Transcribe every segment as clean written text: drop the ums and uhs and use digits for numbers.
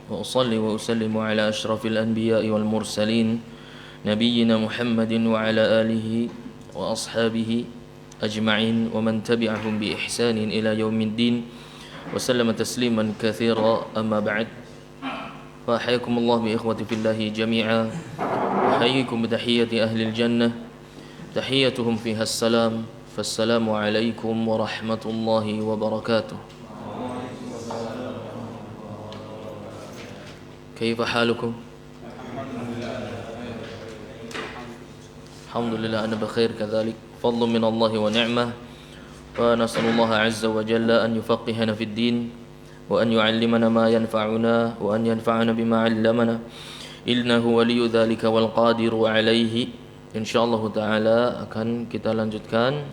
وأصلي وأسلم على أشرف الأنبياء والمرسلين نبينا محمد وعلى آله وأصحابه أجمعين ومن تبعهم بإحسان إلى يوم الدين وسلم تسليما كثيرا. أما بعد، فأحياكم الله بإخوتي في الله جميعا، أحييكم بتحية أهل الجنة، تحيتهم فيها السلام، فالسلام عليكم ورحمة الله وبركاته. كيف حالكم؟ الحمد لله أنا بخير كذلك، فضل من الله ونعمة، فنسأل الله عز وجل أن يفقهنا في الدين وأن يعلمنا ما ينفعنا وأن ينفعنا بما علمنا، إنه ولي ذلك والقادر عليه. Insyaallah ta'ala akan kita lanjutkan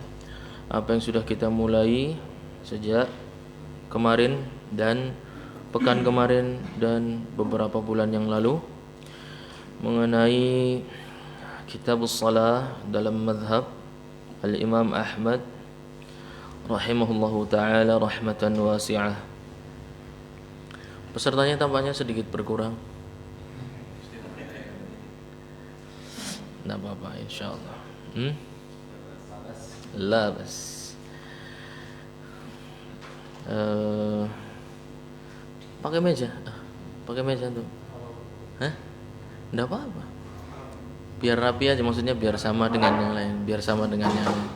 apa yang sudah kita mulai sejak kemarin dan pekan kemarin dan beberapa bulan yang lalu mengenai Kitabus Shalah dalam mazhab Al-Imam Ahmad rahimahullahu ta'ala rahmatan wasi'ah. Pesertanya tampaknya sedikit berkurang. Tidak apa-apa insyaallah. Labas. Pakai meja tuh. Hah? Enggak apa-apa. Biar rapi aja, maksudnya biar sama dengan yang lain, biar sama dengan yang lain.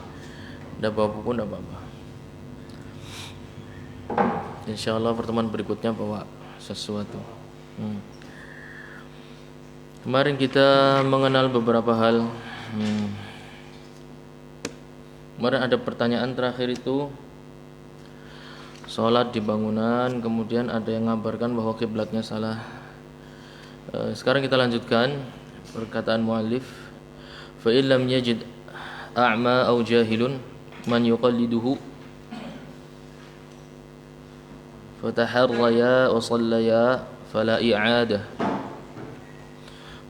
Enggak bawa buku enggak apa-apa. Insyaallah pertemuan berikutnya bawa sesuatu. Kemarin kita mengenal beberapa hal. Kemarin ada pertanyaan terakhir itu sholat di bangunan, kemudian ada yang ngabarkan bahwa kiblatnya salah. Sekarang kita lanjutkan perkataan muallif, fa illam yajid a'ma aw jahilun man yuqalliduhu fataharraya wa sallaya fala i'adah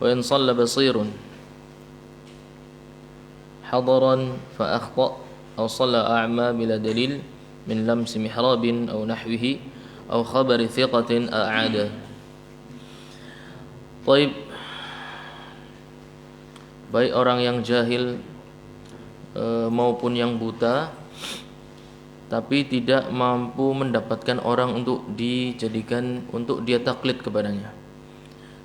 wa in shalla basirun hadaran fa akhta aw shalla a'ma bila dalil min lamsi mihrabin aw nahwihi aw khabari thiqatin a'ada. Baik orang yang jahil maupun yang buta tapi tidak mampu mendapatkan orang untuk dijadikan untuk dia taklid kepadanya,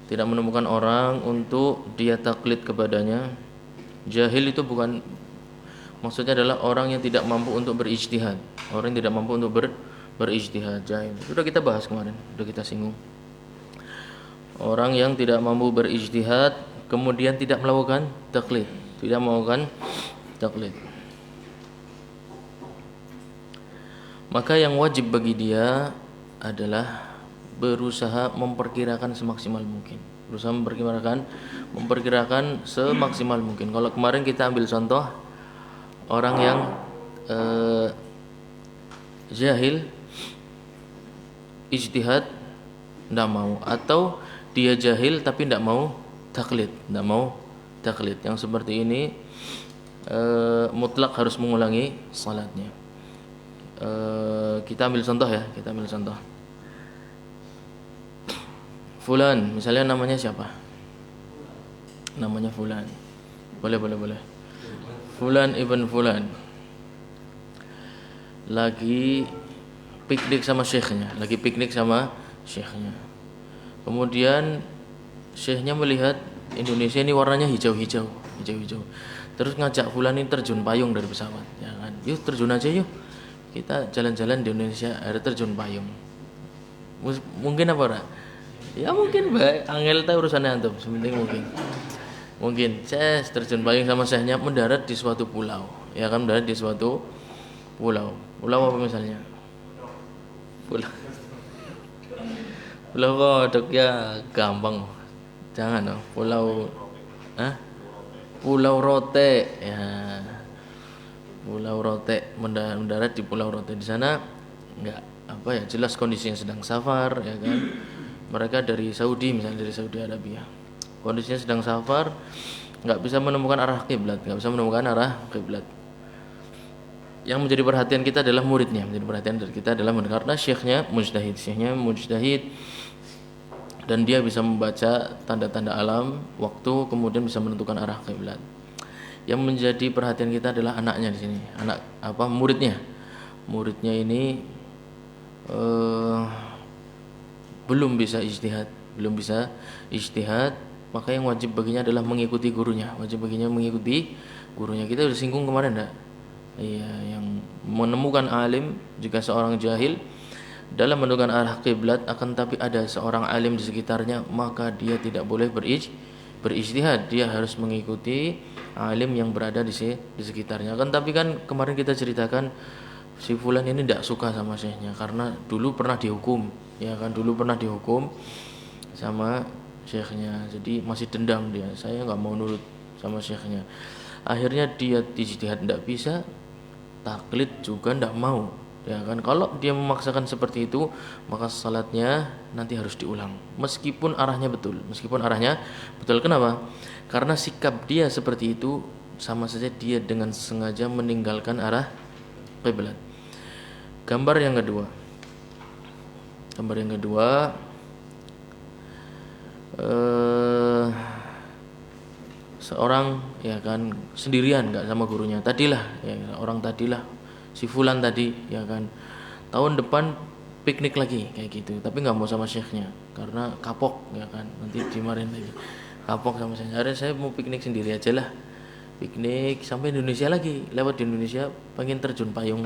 tidak menemukan orang untuk dia taklid kepadanya. Jahil itu bukan maksudnya adalah orang yang tidak mampu untuk berijtihad. Orang yang tidak mampu untuk berijtihad, jahil. Sudah kita bahas kemarin, sudah kita singgung. Orang yang tidak mampu berijtihad kemudian tidak melakukan taklid, tidak melakukan taklid. Maka yang wajib bagi dia adalah berusaha memperkirakan semaksimal mungkin. Berusaha memperkirakan semaksimal mungkin. Kalau kemarin kita ambil contoh orang yang jahil ijtihad tidak mau, atau dia jahil tapi tidak mau taklid, yang seperti ini mutlak harus mengulangi salatnya. Kita ambil contoh ya, Fulan, misalnya namanya siapa? Namanya Fulan. Boleh. Fulan ibn Fulan lagi piknik sama syekhnya. Kemudian syekhnya melihat Indonesia ini warnanya hijau-hijau. Terus ngajak Fulan ini terjun payung dari pesawat, ya kan? Yuk terjun aja yuk. Kita jalan-jalan di Indonesia ada terjun payung. Mungkin apa ora? Ya mungkin baik, angel ta urusannya antum, sepenting mungkin terjun payung sama syekhnya mendarat di suatu pulau, ya kan, mendarat di suatu pulau apa misalnya? Pulau kodok ya gampang, jangan pulau Rote ya, Pulau Rote, mendarat di Pulau Rote. Di sana enggak jelas kondisinya sedang safar, ya kan. Mereka dari Saudi, misalnya dari Saudi Arabia, kondisinya sedang safar, nggak bisa menemukan arah kiblat. Yang menjadi perhatian kita adalah muridnya, karena syekhnya mujtahid. dan dia bisa membaca tanda-tanda alam waktu, kemudian bisa menentukan arah kiblat. Yang menjadi perhatian kita adalah anaknya di sini, anak muridnya. Muridnya ini belum bisa ijtihad, maka yang wajib baginya adalah mengikuti gurunya. Kita sudah singgung kemarin enggak? Iya, yang menemukan alim jika seorang jahil dalam menentukan arah kiblat, akan tapi ada seorang alim di sekitarnya, maka dia tidak boleh berijtihad, dia harus mengikuti alim yang berada di sekitarnya. Kan tapi kan kemarin kita ceritakan si fulan ini tidak suka sama syekhnya karena dulu pernah dihukum, ya kan, sama syekhnya, jadi masih dendam dia, saya nggak mau nurut sama syekhnya. Akhirnya dia ijtihad tidak bisa, taklid juga tidak mau, ya kan. Kalau dia memaksakan seperti itu, maka salatnya nanti harus diulang meskipun arahnya betul. Kenapa? Karena sikap dia seperti itu sama saja dia dengan sengaja meninggalkan arah kiblat. Gambar yang kedua, seorang, ya kan, sendirian, nggak sama gurunya. Tadilah si fulan tadi, ya kan, tahun depan piknik lagi kayak gitu, tapi nggak mau sama syekhnya karena kapok, ya kan, nanti dimarahin lagi. Kapok sama syekhnya. Hari saya mau piknik sendiri aja lah, piknik sampai Indonesia lagi, lewat di Indonesia pengen terjun payung,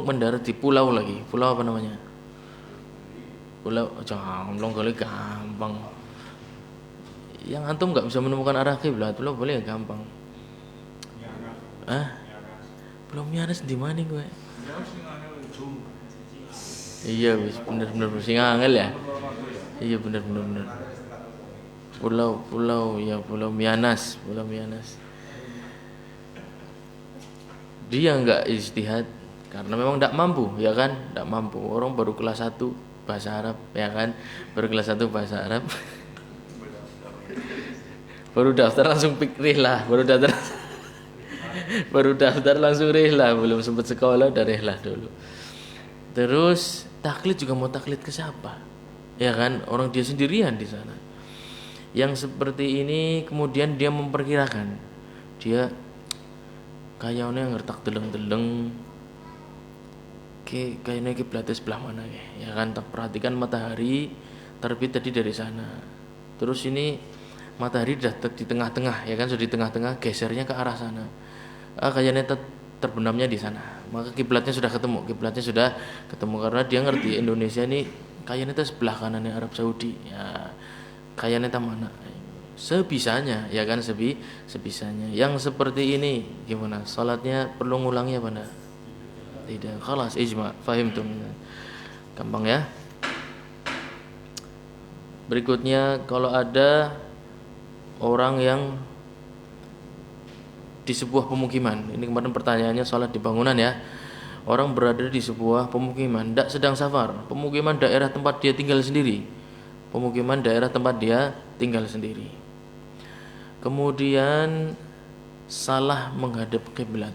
mendarat di pulau lagi. Pulau apa namanya? Pulau Jamblong. Kali gampang. Yang antum nggak bisa menemukan arah kiblat, pulau boleh gampang. Pulau Mianes di mana gue? Iya, bener sing angel ya. Iya bener. Pulau Mianas. Dia nggak ijtihad karena memang tidak mampu, ya kan, orang baru kelas 1 bahasa Arab, ya kan, baru baru daftar langsung rihlah, belum sempat sekolah udah rihlah dulu. Terus taklid juga mau taklid ke siapa, ya kan, orang dia sendirian di sana. Yang seperti ini kemudian dia memperkirakan, dia kayaknya ngertak deleng kayaknya kiblatnya sebelah mana, ya kan, tak perhatikan matahari terbit tadi dari sana, terus ini matahari sudah di tengah-tengah, ya kan, sudah di tengah-tengah, gesernya ke arah sana, kayaknya terbenamnya di sana, maka kiblatnya sudah ketemu karena dia ngerti Indonesia ini kayaknya sebelah kanannya Arab Saudi, ya kayaknya mana, sebisanya, ya kan, sebisanya. Yang seperti ini gimana? Salatnya perlu ngulangi apa enggak? Tidak. Khalas ijma, fahimtum. Gampang ya. Berikutnya, kalau ada orang yang di sebuah pemukiman, ini kemarin pertanyaannya salat di bangunan ya. Orang berada di sebuah pemukiman, tidak sedang safar, pemukiman daerah tempat dia tinggal sendiri. Kemudian salah menghadap kiblat.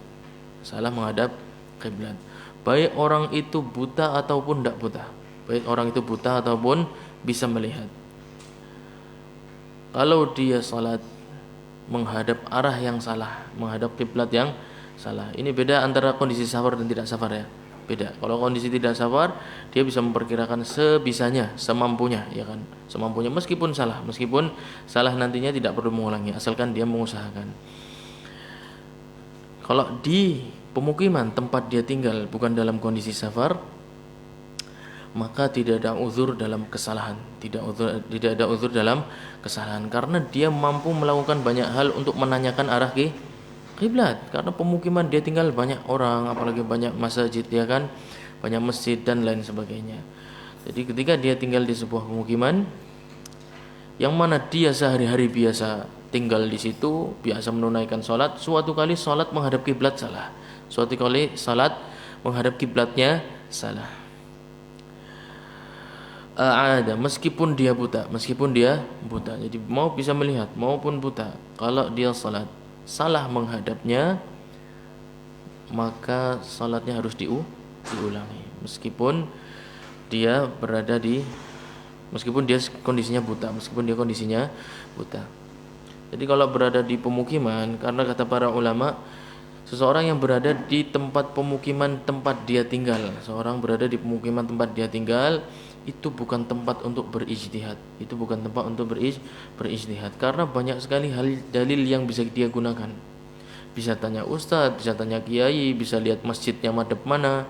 Baik orang itu buta ataupun tidak buta, bisa melihat. Kalau dia salat menghadap arah yang salah, menghadap kiblat yang salah. Ini beda antara kondisi safar dan tidak safar ya. Beda. Kalau kondisi tidak safar, dia bisa memperkirakan sebisanya, semampunya, ya kan, meskipun salah nantinya tidak perlu mengulangi, asalkan dia mengusahakan. Kalau di pemukiman tempat dia tinggal bukan dalam kondisi safar, maka tidak ada uzur dalam kesalahan, karena dia mampu melakukan banyak hal untuk menanyakan arah kiblat, karena pemukiman dia tinggal banyak orang, apalagi banyak masjid, ya kan, banyak masjid dan lain sebagainya. Jadi ketika dia tinggal di sebuah pemukiman yang mana dia sehari-hari biasa tinggal di situ, biasa menunaikan sholat, suatu kali sholat menghadap kiblat salah, kiblatnya salah, ada meskipun dia buta, jadi mau bisa melihat maupun buta, kalau dia sholat salah menghadapnya, maka salatnya harus diulangi meskipun dia berada di meskipun dia kondisinya buta. Jadi kalau berada di pemukiman, karena kata para ulama, seseorang yang berada di tempat pemukiman tempat dia tinggal, seorang berada di pemukiman tempat dia tinggal, itu bukan tempat untuk berijtihad. Itu bukan tempat untuk berijtihad karena banyak sekali dalil yang bisa dia gunakan. Bisa tanya ustadz, bisa tanya kiai, bisa lihat masjidnya madhab mana.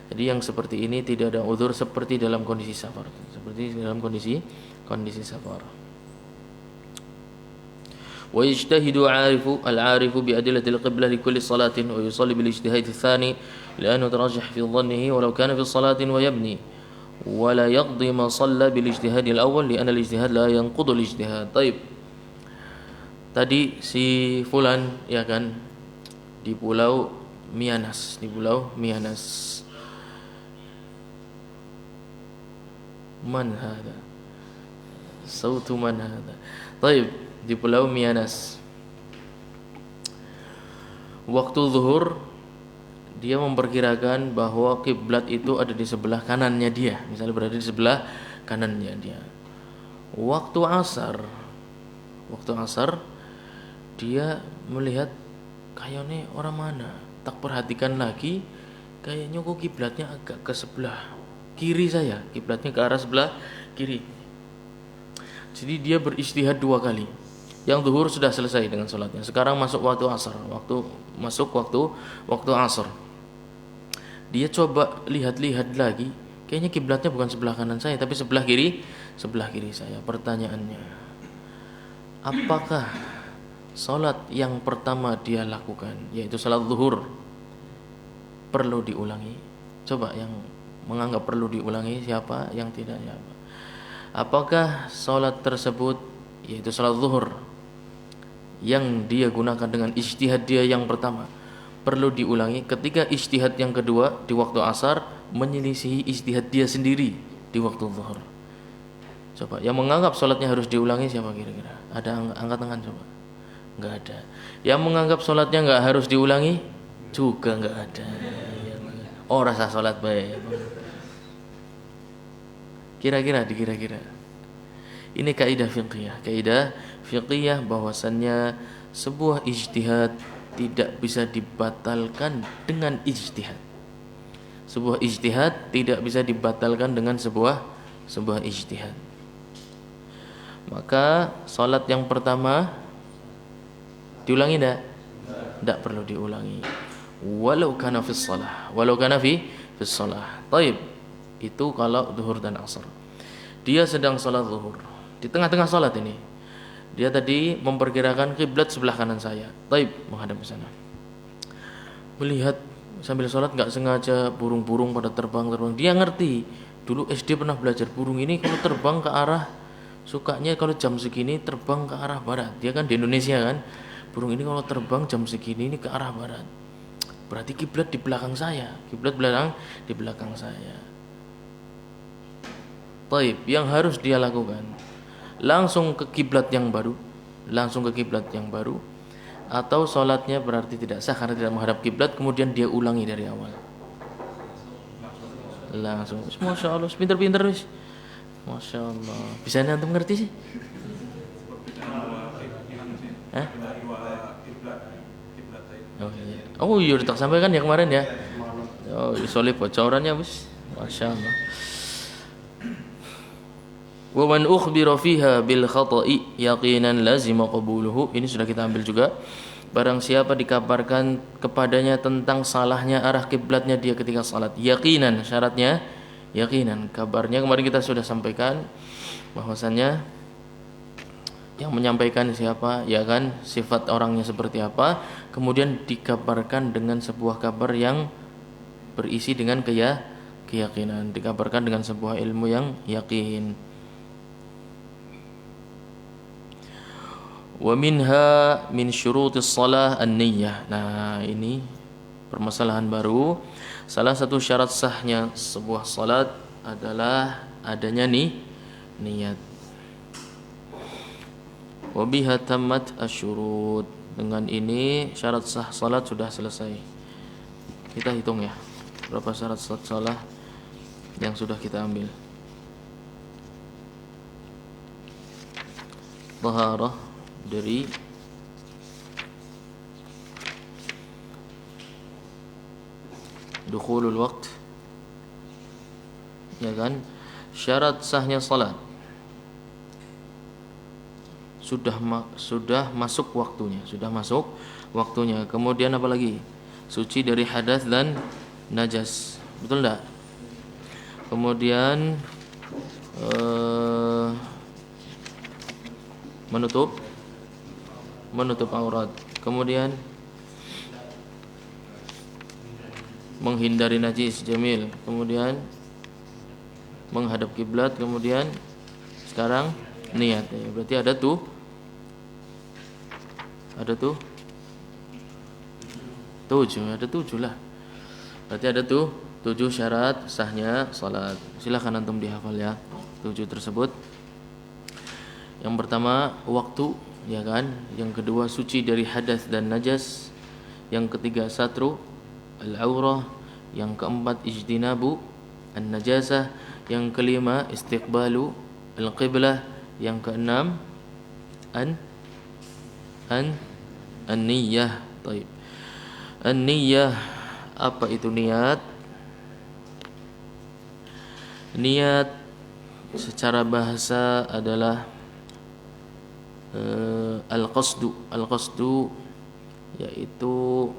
Jadi yang seperti ini tidak ada uzur seperti dalam kondisi safar. Seperti dalam kondisi safar. Wa yajtahidu al-'arifu bi adillatil qiblah li kulli salatin wa yusalli bil ijtihad ats-tsani li'annahu tarajjah fi dhannihi walau kana fi salatin wa yabni wa la yaqdi ma shalla bil ijtihad al-awwal li'anna al-ijtihad la yanqudu al-ijtihad. Baik. Tadi si fulan ya kan di pulau Mianas, Man hada? Sautu man hada? Baik, di pulau Mianas. Waktu zuhur dia memperkirakan bahwa kiblat itu ada di sebelah kanannya dia, misalnya berada di sebelah kanannya dia. Waktu asar dia melihat kayaknya orang mana, tak perhatikan lagi, kayaknya kok kiblatnya agak ke sebelah kiri saya, kiblatnya ke arah sebelah kiri. Jadi dia beristihad 2 kali. Yang zuhur sudah selesai dengan sholatnya. Sekarang masuk waktu asar, waktu asar. Dia coba lihat-lihat lagi, kayaknya kiblatnya bukan sebelah kanan saya, tapi sebelah kiri saya. Pertanyaannya, apakah sholat yang pertama dia lakukan, yaitu sholat zuhur, perlu diulangi? Coba yang menganggap perlu diulangi siapa, yang tidak siapa. Apakah sholat tersebut, yaitu sholat zuhur, yang dia gunakan dengan ijtihad dia yang pertama, perlu diulangi ketika ijtihad yang kedua di waktu asar menyelisihi ijtihad dia sendiri di waktu zuhur? Coba yang menganggap sholatnya harus diulangi siapa kira-kira? Ada angkat tangan coba? Enggak ada. Yang menganggap sholatnya enggak harus diulangi juga enggak ada. Oh, rasa sholat baik. Kira-kira. Ini kaidah fiqhiyah bahwasannya sebuah ijtihad tidak bisa dibatalkan dengan ijtihad. Sebuah ijtihad tidak bisa dibatalkan dengan sebuah ijtihad. Maka salat yang pertama diulangi enggak? Enggak perlu diulangi. Walau kana fi shalah. Baik. Itu kalau zuhur dan asar. Dia sedang salat zuhur. Di tengah-tengah salat ini, dia tadi memperkirakan kiblat sebelah kanan saya. Baik, menghadap ke sana. Melihat sambil salat enggak sengaja burung-burung pada terbang. Dia ngerti. Dulu SD pernah belajar burung ini kalau terbang ke arah, sukanya kalau jam segini terbang ke arah barat. Dia kan di Indonesia kan. Burung ini kalau terbang jam segini ini ke arah barat. Berarti kiblat di belakang saya. Di belakang saya. Baik, yang harus dia lakukan langsung ke kiblat yang baru, atau sholatnya berarti tidak sah karena tidak menghadap kiblat, kemudian dia ulangi dari awal. Langsung. Masya Allah, pinter-pinter wis. Masya Allah. Bisa antum ngerti sih? Hah? Oh iya, udah tak sampaikan ya kemarin ya. Oh, soleh bocorannya wis. Masya Allah. Wa man ukhbira fiha bil khata'i yaqinan lazima qabuluhu. Ini sudah kita ambil juga. Barang siapa dikabarkan kepadanya tentang salahnya arah kiblatnya dia ketika salat, yaqinan, syaratnya yaqinan. Kabarnya kemarin kita sudah sampaikan bahwasannya yang menyampaikan siapa, ya kan, sifat orangnya seperti apa, kemudian dikabarkan dengan sebuah kabar yang berisi dengan keyakinan, dikabarkan dengan sebuah ilmu yang yakin. Wa minha min syurutis shalah an-niyyah. Nah, ini permasalahan baru. Salah satu syarat sahnya sebuah salat adalah adanya niat. Wa biha tammat asyurut. Dengan ini syarat sah salat sudah selesai. Kita hitung ya, berapa syarat salat yang sudah kita ambil. taharah dari dukhulul waqt, ya kan? Syarat sahnya salat sudah masuk waktunya. Kemudian apa lagi? Suci dari hadas dan najas. Betul enggak? Kemudian menutup aurat. Kemudian menghindari najis, jamil. Kemudian menghadap kiblat. Kemudian sekarang niat. Ya, berarti ada tuh tujuh lah. Berarti ada tuh 7 syarat sahnya salat. Silakan antum dihafal ya 7 tersebut. Yang pertama waktu, ya kan? Yang kedua suci dari hadas dan najas. Yang ketiga satru al-aurah. Yang keempat ijtinabu an-najasah. Yang kelima istiqbalu al-qiblah. Yang keenam an-niyyah. Baik. An-niyyah, apa itu niat? Niat secara bahasa adalah al-qasdu yaitu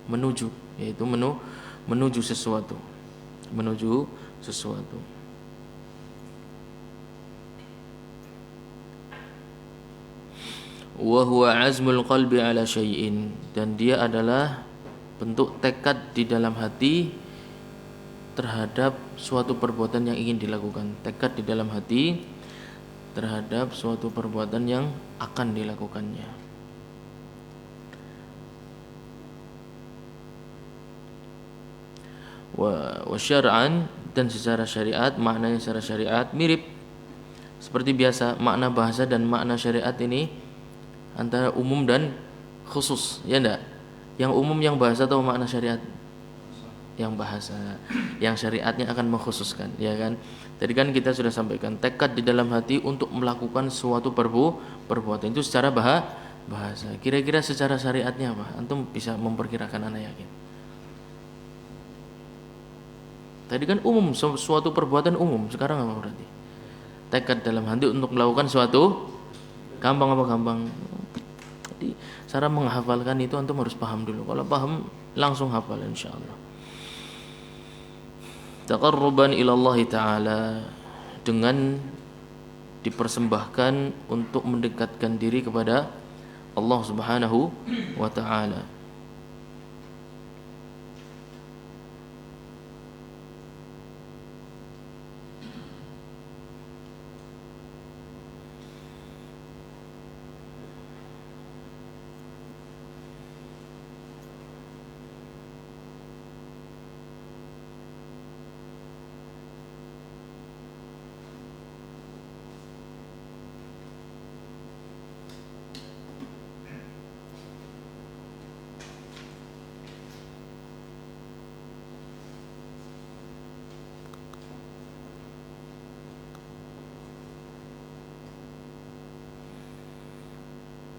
menuju sesuatu. Wa huwa azmul qalbi ala syai'in, dan dia adalah bentuk tekad di dalam hati terhadap suatu perbuatan yang ingin dilakukan. Tekad di dalam hati terhadap suatu perbuatan yang akan dilakukannya. Wa syar'an, dan secara syariat, maknanya secara syariat mirip seperti biasa. Makna bahasa dan makna syariat ini antara umum dan khusus, ya enggak? Yang umum yang bahasa atau makna syariat? Yang bahasa. Yang syariatnya akan mengkhususkan, ya kan? Tadi kan kita sudah sampaikan tekad di dalam hati untuk melakukan suatu perbuatan itu secara bahasa. Kira-kira secara syariatnya apa? Antum bisa memperkirakan, ana yakin. Tadi kan umum, suatu perbuatan umum. Sekarang apa berarti? Tekad dalam hati untuk melakukan suatu. Gampang apa gampang? Jadi cara menghafalkan itu antum harus paham dulu. Kalau paham langsung hafal insyaallah. Taqarruban ila Allah Ta'ala, dengan dipersembahkan untuk mendekatkan diri kepada Allah Subhanahu wa Ta'ala.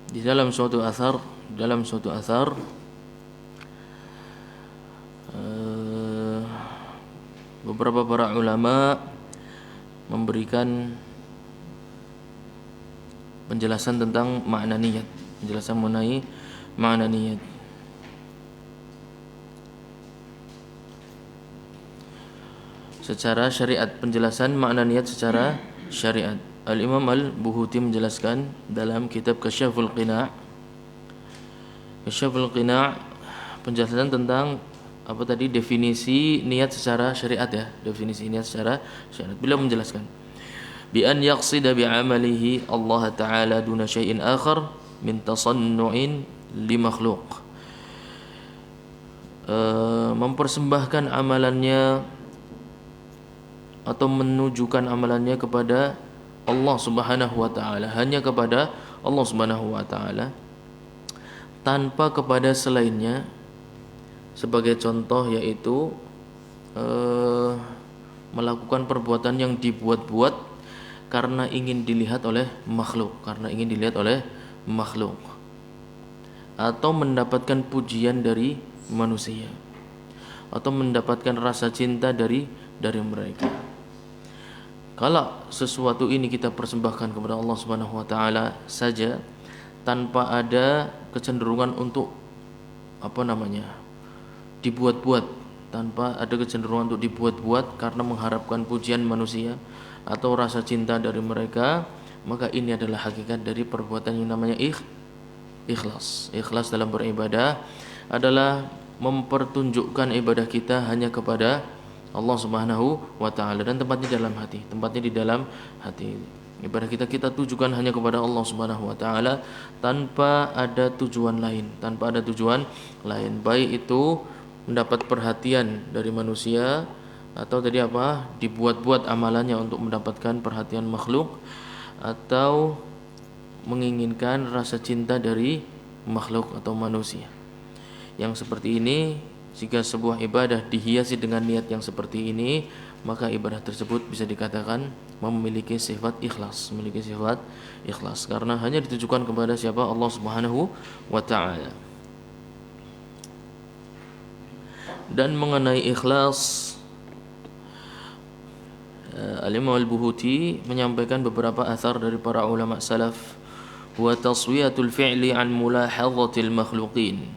Di dalam suatu athar beberapa para ulama memberikan penjelasan tentang makna niat, penjelasan mengenai makna niat. Secara syariat, penjelasan makna niat secara syariat. Al-Imam Al-Buhuti menjelaskan dalam kitab Kasyaful Qina', penjelasan tentang apa tadi, definisi niat secara syariat ya, definisi niat secara syariat. Beliau menjelaskan bi an yaqsida bi amalihi Allah Ta'ala duna syai'in akhar min tasannu'in li makhluq. Mempersembahkan amalannya atau menunjukkan amalannya kepada Allah Subhanahu wa Ta'ala, hanya kepada Allah Subhanahu wa Ta'ala, tanpa kepada selainnya. Sebagai contoh yaitu melakukan perbuatan yang dibuat-buat karena ingin dilihat oleh makhluk, atau mendapatkan pujian dari manusia, atau mendapatkan rasa cinta dari mereka. Kalau sesuatu ini kita persembahkan kepada Allah Subhanahu wa taala saja tanpa ada kecenderungan untuk dibuat-buat, tanpa ada kecenderungan untuk dibuat-buat karena mengharapkan pujian manusia atau rasa cinta dari mereka, maka ini adalah hakikat dari perbuatan yang namanya ikhlas. Ikhlas dalam beribadah adalah mempertunjukkan ibadah kita hanya kepada Allah Subhanahu wa taala, dan tempatnya di dalam hati. Ibadah kita tujukan hanya kepada Allah Subhanahu wa taala tanpa ada tujuan lain, baik itu mendapat perhatian dari manusia atau dibuat-buat amalannya untuk mendapatkan perhatian makhluk, atau menginginkan rasa cinta dari makhluk atau manusia. Yang seperti ini, jika sebuah ibadah dihiasi dengan niat yang seperti ini, maka ibadah tersebut bisa dikatakan memiliki sifat ikhlas, karena hanya ditujukan kepada siapa? Allah Subhanahu wa taala. Dan mengenai ikhlas, Al-Imam Al-Buhuti menyampaikan beberapa athar dari para ulama salaf, wa taswiyatul fi'li an mulahadhatil makhluqin,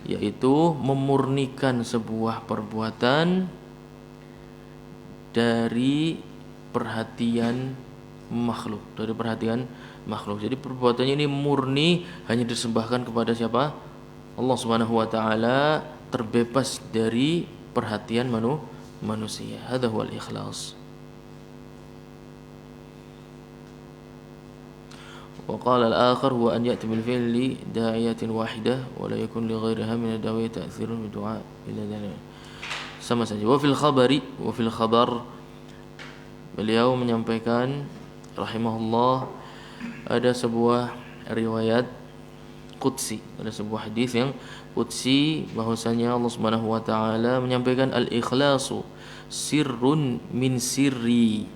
yaitu memurnikan sebuah perbuatan dari perhatian makhluk, Jadi perbuatannya ini murni, hanya disembahkan kepada siapa? Allah Subhanahu wa taala, terbebas dari perhatian manusia. Hadza huwal ikhlas. وقال الآخر هو أن يأتي بالفعل داعية واحدة ولا يكون لغيرها من الداعية تأثير بدعاء إلى ذلك. Sama saja. Wa fil khabar, beliau menyampaikan rahimahullah, ada sebuah riwayat qudsi, ada sebuah hadis yang qudsi, bahwasanya Allah Subhanahu wa taala menyampaikan al-ikhlasu sirrun min sirri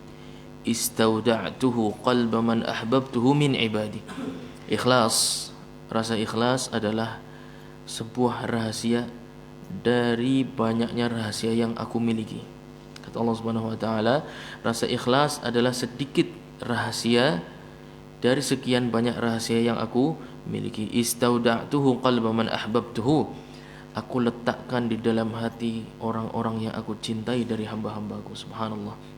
istauda'tuhu qalba man ahbabtuhu min ibadi. Rasa ikhlas adalah sebuah rahasia dari banyaknya rahasia yang aku miliki. Kata Allah Subhanahu wa taala, rasa ikhlas adalah sedikit rahasia dari sekian banyak rahasia yang aku miliki. Istauda'tuhu qalba man ahbabtuhu, aku letakkan di dalam hati orang-orang yang aku cintai dari hamba-hambaku. Subhanallah.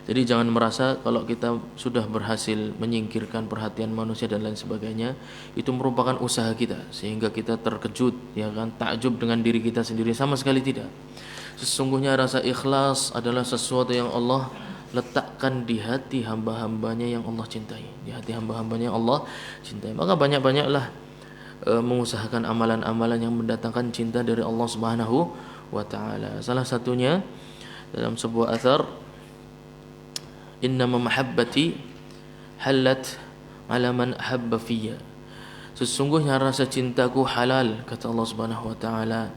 Jadi jangan merasa kalau kita sudah berhasil menyingkirkan perhatian manusia dan lain sebagainya, itu merupakan usaha kita sehingga kita terkejut, takjub dengan diri kita sendiri. Sama sekali tidak. Sesungguhnya rasa ikhlas adalah sesuatu yang Allah letakkan di hati hamba-hambanya yang Allah cintai, Maka banyak-banyaklah mengusahakan amalan-amalan yang mendatangkan cinta dari Allah Subhanahu wa taala. Salah satunya dalam sebuah athar, innama mahabbati halat ala man ahabba fiyya, sesungguhnya rasa cintaku halal, kata Allah Subhanahu wa taala,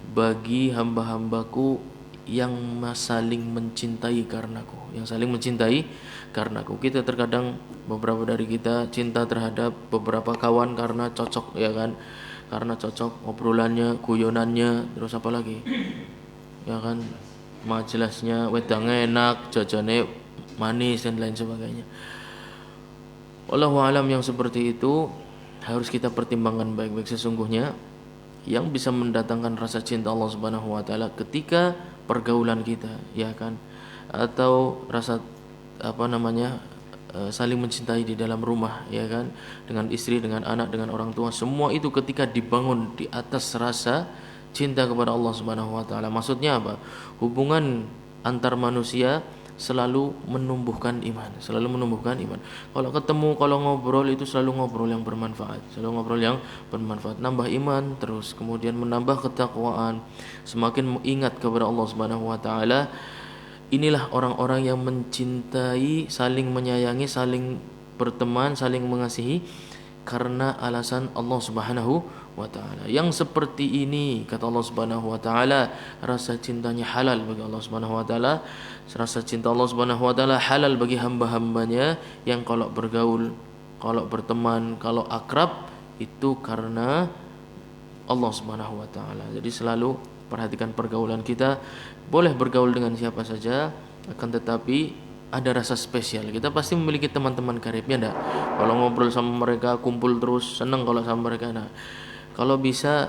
bagi hamba-hambaku yang saling mencintai karenaku. Kita terkadang, beberapa dari kita cinta terhadap beberapa kawan karena cocok, karena cocok obrolannya, guyonannya, terus apa lagi, majelisnya wedang enak, jajane manis dan lain sebagainya. Wallahu alam, yang seperti itu harus kita pertimbangkan baik-baik. Sesungguhnya yang bisa mendatangkan rasa cinta Allah Subhanahu wa taala ketika pergaulan kita, atau rasa saling mencintai di dalam rumah, dengan istri, dengan anak, dengan orang tua, semua itu ketika dibangun di atas rasa cinta kepada Allah Subhanahu wa taala. Maksudnya apa? Hubungan antar manusia selalu menumbuhkan iman. Kalau ketemu, kalau ngobrol itu selalu ngobrol yang bermanfaat, nambah iman terus, kemudian menambah ketakwaan, semakin ingat kepada Allah Subhanahu wa taala. Inilah orang-orang yang mencintai, saling menyayangi, saling berteman, saling mengasihi karena alasan Allah Subhanahu wa taala. Yang seperti ini kata Allah Subhanahu wa taala, rasa cintanya halal bagi Allah Subhanahu wa taala. Rasa cinta Allah Subhanahu wa taala halal bagi hamba-hambanya yang kalau bergaul, kalau berteman, kalau akrab itu karena Allah Subhanahu wa taala. Jadi selalu perhatikan pergaulan kita. Boleh bergaul dengan siapa saja, akan tetapi ada rasa spesial. Kita pasti memiliki teman-teman karibnya enggak? Kalau ngobrol sama mereka, kumpul terus, senang kalau sama mereka. Nah, kalau bisa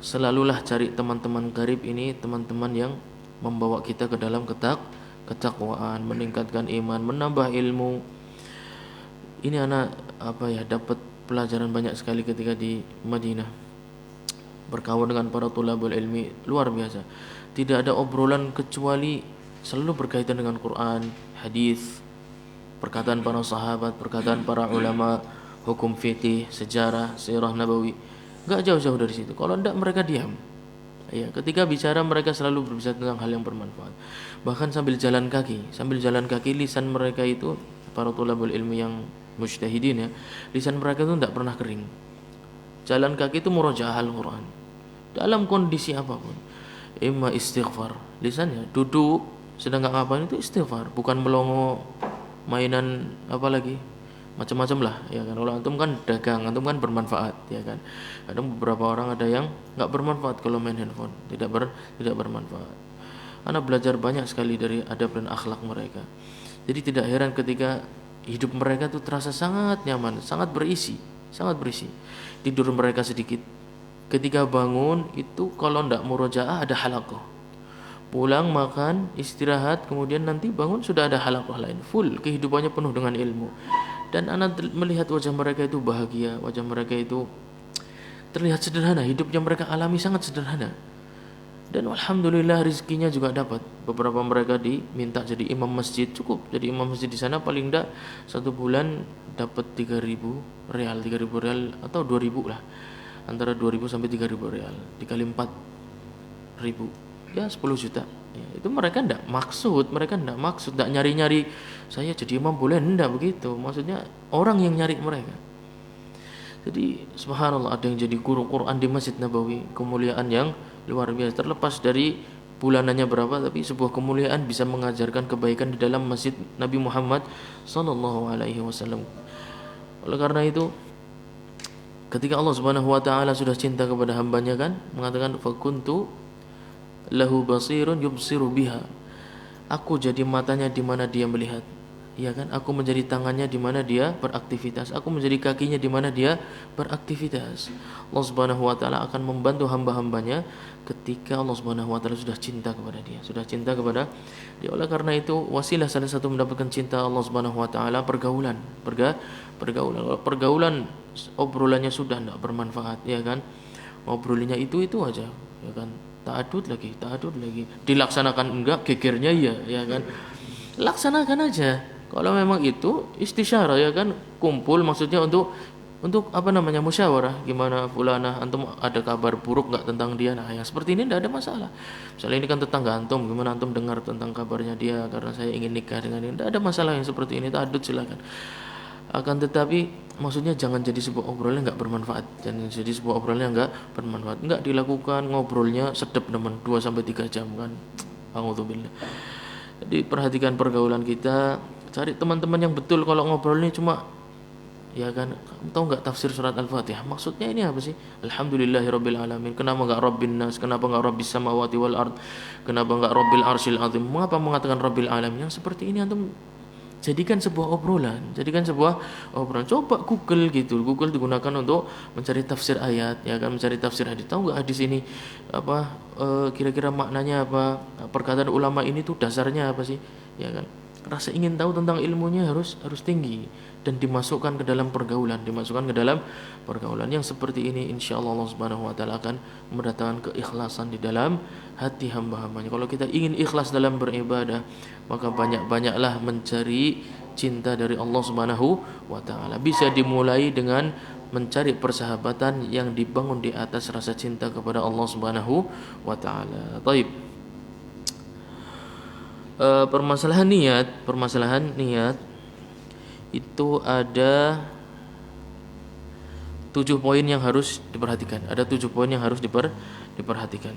selalulah cari teman-teman karib ini, teman-teman yang membawa kita ke dalam ketakwaan, meningkatkan iman, menambah ilmu. Ini anak dapat pelajaran banyak sekali ketika di Madinah. Berkawan dengan para tulabul ilmi luar biasa. Tidak ada obrolan kecuali selalu berkaitan dengan Quran, hadis, perkataan para sahabat, perkataan para ulama, hukum fikih, sejarah, sirah nabawi. Enggak jauh-jauh dari situ. Kalau tidak mereka diam. Ya, ketika bicara mereka selalu berbicara tentang hal yang bermanfaat. Bahkan sambil jalan kaki lisan mereka itu para tulabul ilmi yang mujtahidin ya, lisan mereka itu tidak pernah kering. Jalan kaki itu murajaah Al-Quran dalam kondisi apapun. Imma istighfar, lisannya duduk sedang nggak ngapain itu istighfar, bukan melongo mainan apalagi macam-macam lah ya kan. Kalau antum kan dagang, antum kan bermanfaat ya kan. Ada beberapa orang ada yang nggak bermanfaat kalau main handphone, tidak bermanfaat. Anak belajar banyak sekali dari adab dan akhlak mereka. Jadi tidak heran ketika hidup mereka tuh terasa sangat nyaman, sangat berisi. Tidur mereka sedikit. Ketika bangun itu kalau ndak murojaah ada halaqah. Pulang makan, istirahat, kemudian nanti bangun sudah ada halaqah lain. Full kehidupannya penuh dengan ilmu. Dan anak melihat wajah mereka itu bahagia, wajah mereka itu terlihat sederhana, hidupnya mereka alami sangat sederhana. Dan alhamdulillah rezekinya juga dapat. Beberapa mereka diminta jadi imam masjid, cukup jadi imam masjid di sana paling enggak 1 bulan dapat 3.000 real atau 2.000 lah. Antara 2.000 sampai 3.000 real dikali 4.000 ya 10 juta. Ya, itu mereka enggak maksud nyari-nyari saya jadi imam boleh, enggak begitu. Maksudnya orang yang nyari mereka. Jadi subhanallah, ada yang jadi guru Quran di Masjid Nabawi, kemuliaan yang luar biasa. Terlepas dari bulanannya berapa, tapi sebuah kemuliaan bisa mengajarkan kebaikan di dalam Masjid Nabi Muhammad sallallahu alaihi wasallam. Oleh karena itu, ketika Allah Subhanahu wa taala sudah cinta kepada hambanya kan, mengatakan fakuntu lahu basirun yubsiru biha. Aku jadi matanya di mana dia melihat. Ya kan, aku menjadi tangannya di mana dia beraktivitas, aku menjadi kakinya di mana dia beraktivitas. Allah Subhanahu wa taala akan membantu hamba-hambanya ketika Allah Subhanahu wa taala sudah cinta kepada dia, Oleh karena itu, wasilah salah satu mendapatkan cinta Allah Subhanahu wa taala pergaulan. Kalau pergaulan obrolannya sudah tidak bermanfaat, ya kan? Ngobrolnya itu aja, ya kan? Ta'adud lagi. Dilaksanakan enggak, gegernya ya kan? Laksanakan aja. Kalau memang itu istisyarah ya kan, kumpul maksudnya untuk musyawarah, gimana fulana, antum ada kabar buruk enggak tentang dia. Nah, yang seperti ini tidak ada masalah. Misalnya ini kan tetangga antum, gimana antum dengar tentang kabarnya dia karena saya ingin nikah dengan dia. Tidak ada masalah yang seperti ini, ta'adud silakan. Akan tetapi maksudnya jangan jadi sebuah obrolan yang enggak bermanfaat. Enggak dilakukan ngobrolnya sedap teman 2 sampai 3 jam kan. Alhamdulillah. Jadi perhatikan pergaulan kita, cari teman-teman yang betul. Kalau ngobrol ini cuma ya kan, tahu enggak tafsir surat Al-Fatihah? Maksudnya ini apa sih? Alhamdulillahirabbil alamin. Kenapa enggak Rabbin nas? Kenapa enggak Rabbis samawati wal ard? Kenapa enggak Rabbil arsyil azim? Mengapa mengatakan Rabbil alamin? Yang seperti ini antum jadikan sebuah obrolan. Coba Google gitu. Google digunakan untuk mencari tafsir ayat, ya kan, mencari tafsir hadis. Tahu enggak hadis ini kira-kira maknanya apa? Perkataan ulama ini tuh dasarnya apa sih? Ya kan? Rasa ingin tahu tentang ilmunya harus tinggi dan dimasukkan ke dalam pergaulan, yang seperti ini. Insyaallah Allah Subhanahu wa taala akan mendatangkan keikhlasan di dalam hati hamba-hambanya. Kalau kita ingin ikhlas dalam beribadah, maka banyak-banyaklah mencari cinta dari Allah Subhanahu wa taala. Bisa dimulai dengan mencari persahabatan yang dibangun di atas rasa cinta kepada Allah Subhanahu wa taala. Baik. Permasalahan niat itu ada 7 poin yang harus diperhatikan. Ada 7 poin yang harus diperhatikan.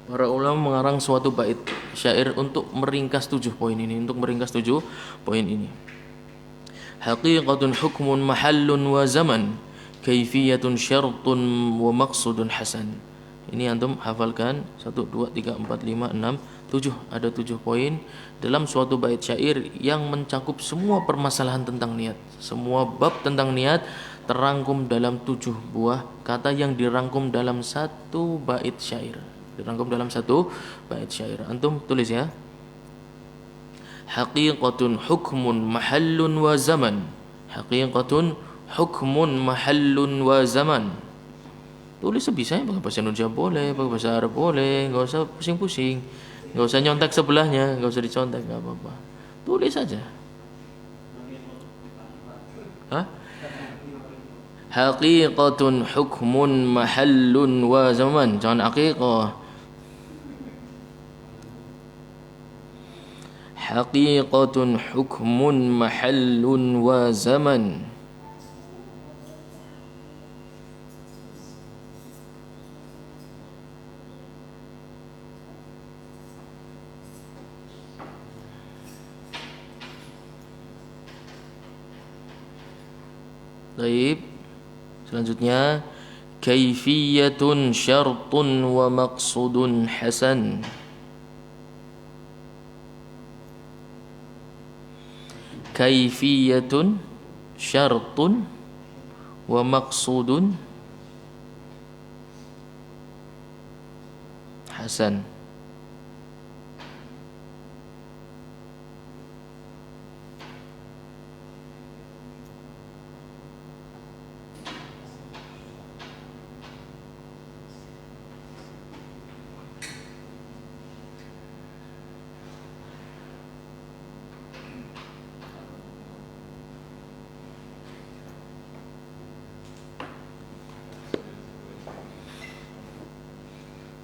Para ulama mengarang suatu bait syair untuk meringkas 7 poin ini, Haqiqatun hukmun mahallun wa zaman, kaifiyatun syartun wa maqsudun hasan. Ini antum hafalkan 1 2 3 4 5 6 7, ada 7 poin dalam suatu bait syair yang mencakup semua permasalahan tentang niat. Semua bab tentang niat terangkum dalam 7 buah kata yang dirangkum dalam satu bait syair. Antum tulis ya. Haqiqatun hukmun mahallun wa zaman. Haqiqatun hukmun mahallun wa zaman. Tulis sebisanya, pakai bahasa Indonesia boleh, pakai bahasa Arab boleh, enggak usah pusing-pusing. Enggak usah nyontek sebelahnya, enggak usah dicontek, enggak apa-apa. Tulis saja. Hah? Haqiqatun hukmun mahallun wa zaman. Jangan haqiqah. Haqiqatun hukmun mahallun wa zaman. Baik. Selanjutnya kaifiyatun syartun wa maqsudun hasan. Kaifiyatun syartun wa maqsudun hasan.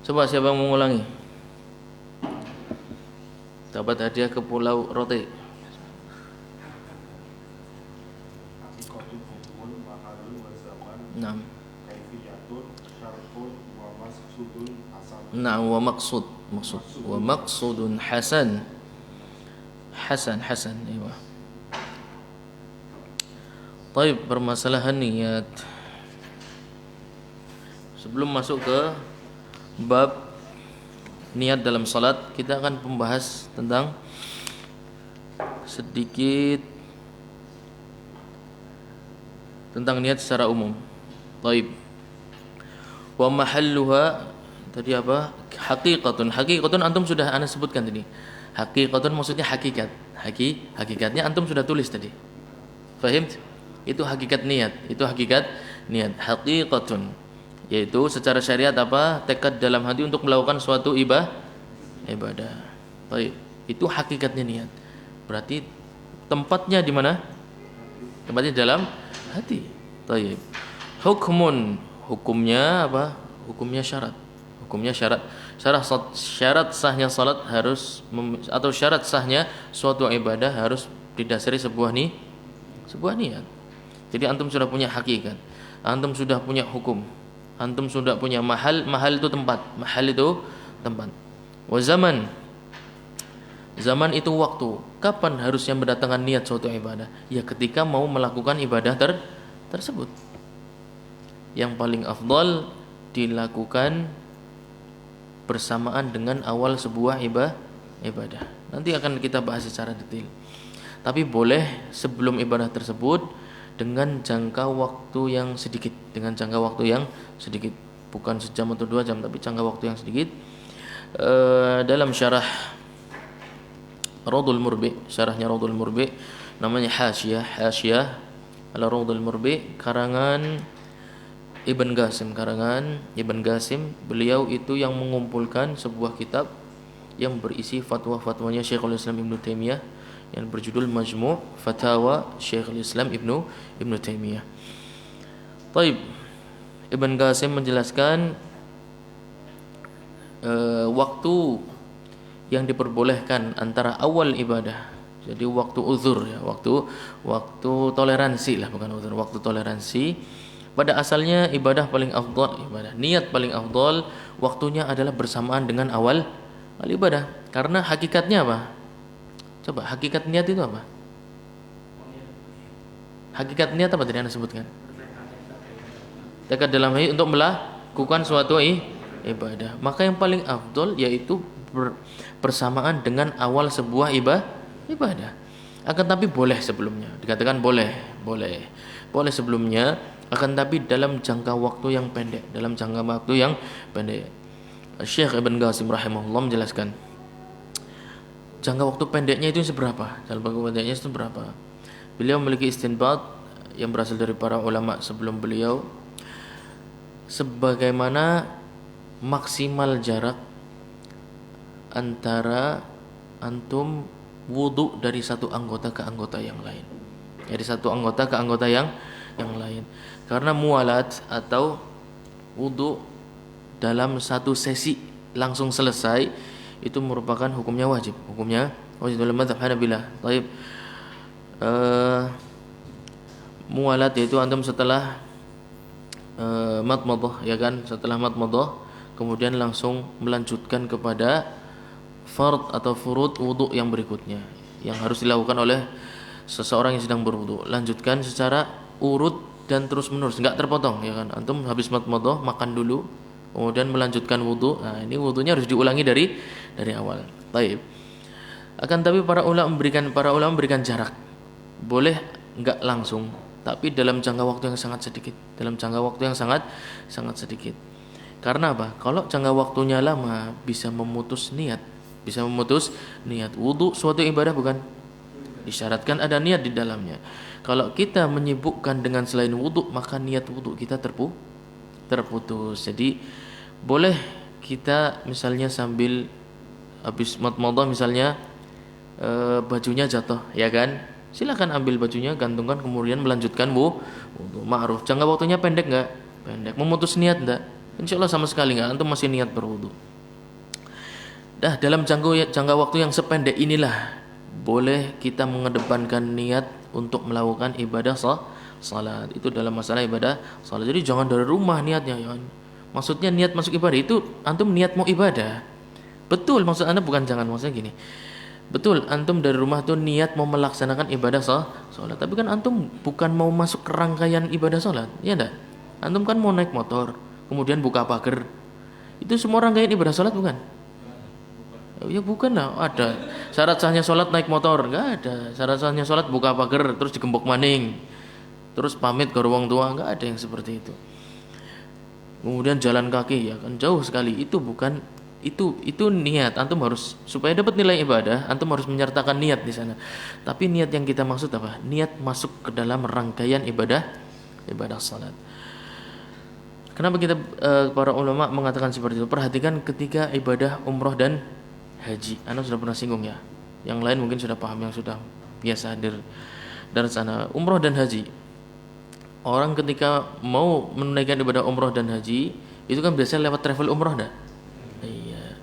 Coba siapa yang mengulangi? Dapat hadiah ke Pulau Rote. Naam. Naam wa maqsud. Wa maqsudun hasan. Hasan. Iya. Baik, permasalahan niat. Sebelum masuk ke bab niat dalam salat, kita akan membahas tentang sedikit tentang niat secara umum. Baik. Wa mahalluha tadi apa? Haqiqatun antum sudah ana sebutkan tadi. Haqiqatun maksudnya hakikat. Hakikatnya antum sudah tulis tadi. Fahim? Itu hakikat niat. Haqiqatun yaitu secara syariat apa? Tekad dalam hati untuk melakukan suatu ibadah. Baik, itu hakikatnya niat. Berarti tempatnya di mana? Tempatnya dalam hati. Baik. Hukumnya apa? Hukumnya syarat. Syarat sahnya salat harus atau syarat sahnya suatu ibadah harus didasari sebuah niat. Jadi antum sudah punya hakikat. Antum sudah punya hukum. Antum sudah punya mahal itu tempat. Wa zaman itu waktu. Kapan harusnya mendatangkan niat suatu ibadah? Ya ketika mau melakukan ibadah tersebut. Yang paling afdal dilakukan bersamaan dengan awal sebuah ibadah. Nanti akan kita bahas secara detail. Tapi boleh sebelum ibadah tersebut dengan jangka waktu yang sedikit, bukan sejam atau 2 jam, tapi jangka waktu yang sedikit. Dalam syarah Raudhul Murbi, syarahnya Raudhul Murbi, namanya Hasyiyah ala Raudhul Murbi, karangan Ibn Qasim, karangan Ibn Qasim. Beliau itu yang mengumpulkan sebuah kitab yang berisi fatwa-fatwanya Syekhul Islam Ibnu Taimiyah yang berjudul Majmu' Fatawa Syekhul Islam Ibnu Taimiyah. Taib. Ibn Qasim menjelaskan waktu yang diperbolehkan antara awal ibadah. Jadi waktu uzur ya, waktu toleransi lah, bukan uzur, waktu toleransi. Pada asalnya ibadah paling afdal, niat paling afdal waktunya adalah bersamaan dengan awal ibadah. Karena hakikatnya apa? Coba hakikat niat itu apa? Hakikat niat apa tadi Anda sebutkan? Tekad dalam hati untuk melakukan suatu ibadah. Maka yang paling afdal yaitu bersamaan dengan awal sebuah ibadah. Akan tapi boleh sebelumnya. Dikatakan boleh sebelumnya, akan tapi dalam jangka waktu yang pendek, Syekh Ibn Qasim rahimahullah menjelaskan jangka waktu pendeknya itu seberapa? Beliau memiliki istinbat yang berasal dari para ulama sebelum beliau, sebagaimana maksimal jarak antara antum wudu dari satu anggota ke anggota yang lain. Dari satu anggota ke anggota yang lain. Karena mualat atau wudu dalam satu sesi langsung selesai itu merupakan hukumnya wajib. Dalam mazhab Hanabilah. Baik. Mualat yaitu antum setelah madmadah, ya kan? Setelah madmadah kemudian langsung melanjutkan kepada fard atau furud wudu yang berikutnya yang harus dilakukan oleh seseorang yang sedang berwudu. Lanjutkan secara urut dan terus menerus, enggak terpotong, ya kan? Antum habis madmadah makan dulu, kemudian melanjutkan wudu. Nah, ini wudunya harus diulangi dari awal. Baik. Akan tapi para ulama memberikan jarak. Boleh enggak langsung, tapi dalam jangka waktu yang sangat sedikit. Karena apa? Kalau jangka waktunya lama bisa memutus niat. Wudu suatu ibadah bukan? Disyaratkan ada niat di dalamnya. Kalau kita menyibukkan dengan selain wudu, maka niat wudu kita terputus. Jadi boleh kita misalnya sambil habis madmadah misalnya bajunya jatuh, ya kan? Silakan ambil bajunya, gantungkan, kemudian melanjutkan wudu. Ma'ruf. Jangka waktunya pendek enggak? Pendek. Memutus niat enggak? Insyaallah sama sekali enggak. Antum masih niat berwudu. Dalam jangka waktu yang sependek inilah boleh kita mengedepankan niat untuk melakukan ibadah salat. Itu dalam masalah ibadah salat. Jadi jangan dari rumah niatnya, ya. Maksudnya niat masuk ibadah itu antum niat mau ibadah. Betul, maksud Anda bukan jangan, maksudnya gini. Betul, antum dari rumah tuh niat mau melaksanakan ibadah salat. Tapi kan antum bukan mau masuk ke rangkaian ibadah salat, ya enggak? Antum kan mau naik motor, kemudian buka pagar. Itu semua rangkaian ibadah salat bukan? Ya bukan lah, ada syarat sahnya sholat naik motor, enggak ada. Syarat sahnya sholat buka pagar terus digembok maning, terus pamit ke wong tua, enggak ada yang seperti itu. Kemudian jalan kaki, ya kan jauh sekali, itu bukan, itu niat. Antum harus, supaya dapat nilai ibadah, antum harus menyertakan niat di sana. Tapi niat yang kita maksud apa? Niat masuk ke dalam rangkaian ibadah salat. Kenapa kita para ulama mengatakan seperti itu? Perhatikan ketika ibadah umroh dan haji, Anda sudah pernah singgung ya. Yang lain mungkin sudah paham, yang sudah biasa hadir dari sana. Umroh dan haji. Orang ketika mau menunaikan ibadah umroh dan haji, itu kan biasanya lewat travel umroh dah. Iya.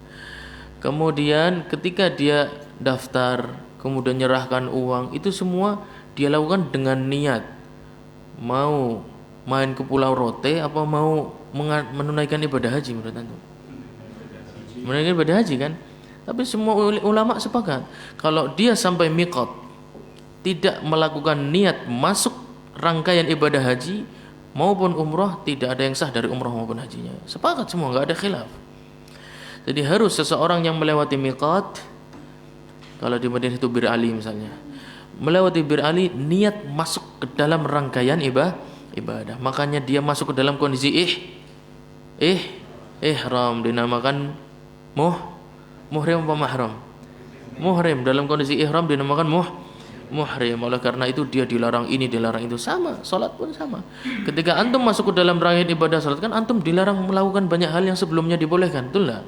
Kemudian ketika dia daftar, kemudian nyerahkan uang, itu semua dia lakukan dengan niat mau main ke Pulau Rote apa mau menunaikan ibadah haji menurut Anda? Menunaikan ibadah haji kan? Tapi semua ulama sepakat kalau dia sampai miqat tidak melakukan niat masuk rangkaian ibadah haji maupun umrah, tidak ada yang sah dari umrah maupun hajinya. Sepakat semua, enggak ada khilaf. Jadi harus seseorang yang melewati miqat, kalau di Madinah itu Bir Ali misalnya, melewati Bir Ali niat masuk ke dalam rangkaian ibadah. Makanya dia masuk ke dalam kondisi ihram, dinamakan muhrim apa mahram? Muhrim. Dalam kondisi ihram dinamakan muhrim. Oleh karena itu dia dilarang ini, dilarang itu. Sama, salat pun sama. Ketika antum masuk ke dalam rangkaian ibadah salat, kan antum dilarang melakukan banyak hal yang sebelumnya dibolehkan, betul enggak?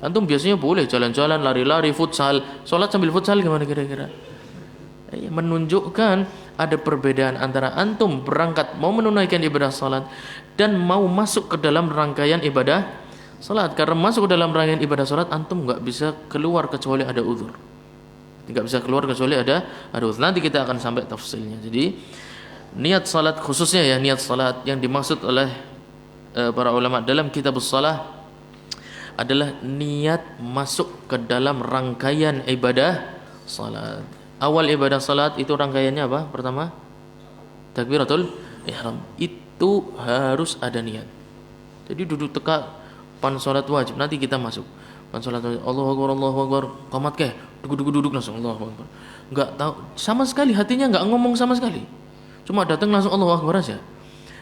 Antum biasanya boleh jalan-jalan, lari-lari, futsal. Salat sambil futsal gimana kira-kira? Menunjukkan ada perbedaan antara antum berangkat mau menunaikan ibadah salat dan mau masuk ke dalam rangkaian ibadah salat. Karena masuk ke dalam rangkaian ibadah salat antum nggak bisa keluar kecuali ada uzur. Nggak bisa keluar kecuali ada uzur. Nanti kita akan sampai tafsilnya. Jadi niat salat khususnya ya, niat salat yang dimaksud oleh para ulama dalam kitab shalah adalah niat masuk ke dalam rangkaian ibadah salat. Awal ibadah salat itu rangkaiannya apa? Pertama, takbiratul ihram. Itu harus ada niat. Jadi duduk teka pan salat wajib. Nanti kita masuk. Pan salat wajib. Allahu Akbar. Qomat ke? Duduk langsung Allahu Akbar. Enggak tahu sama sekali hatinya enggak ngomong sama sekali. Cuma datang langsung Allahu Akbar aja.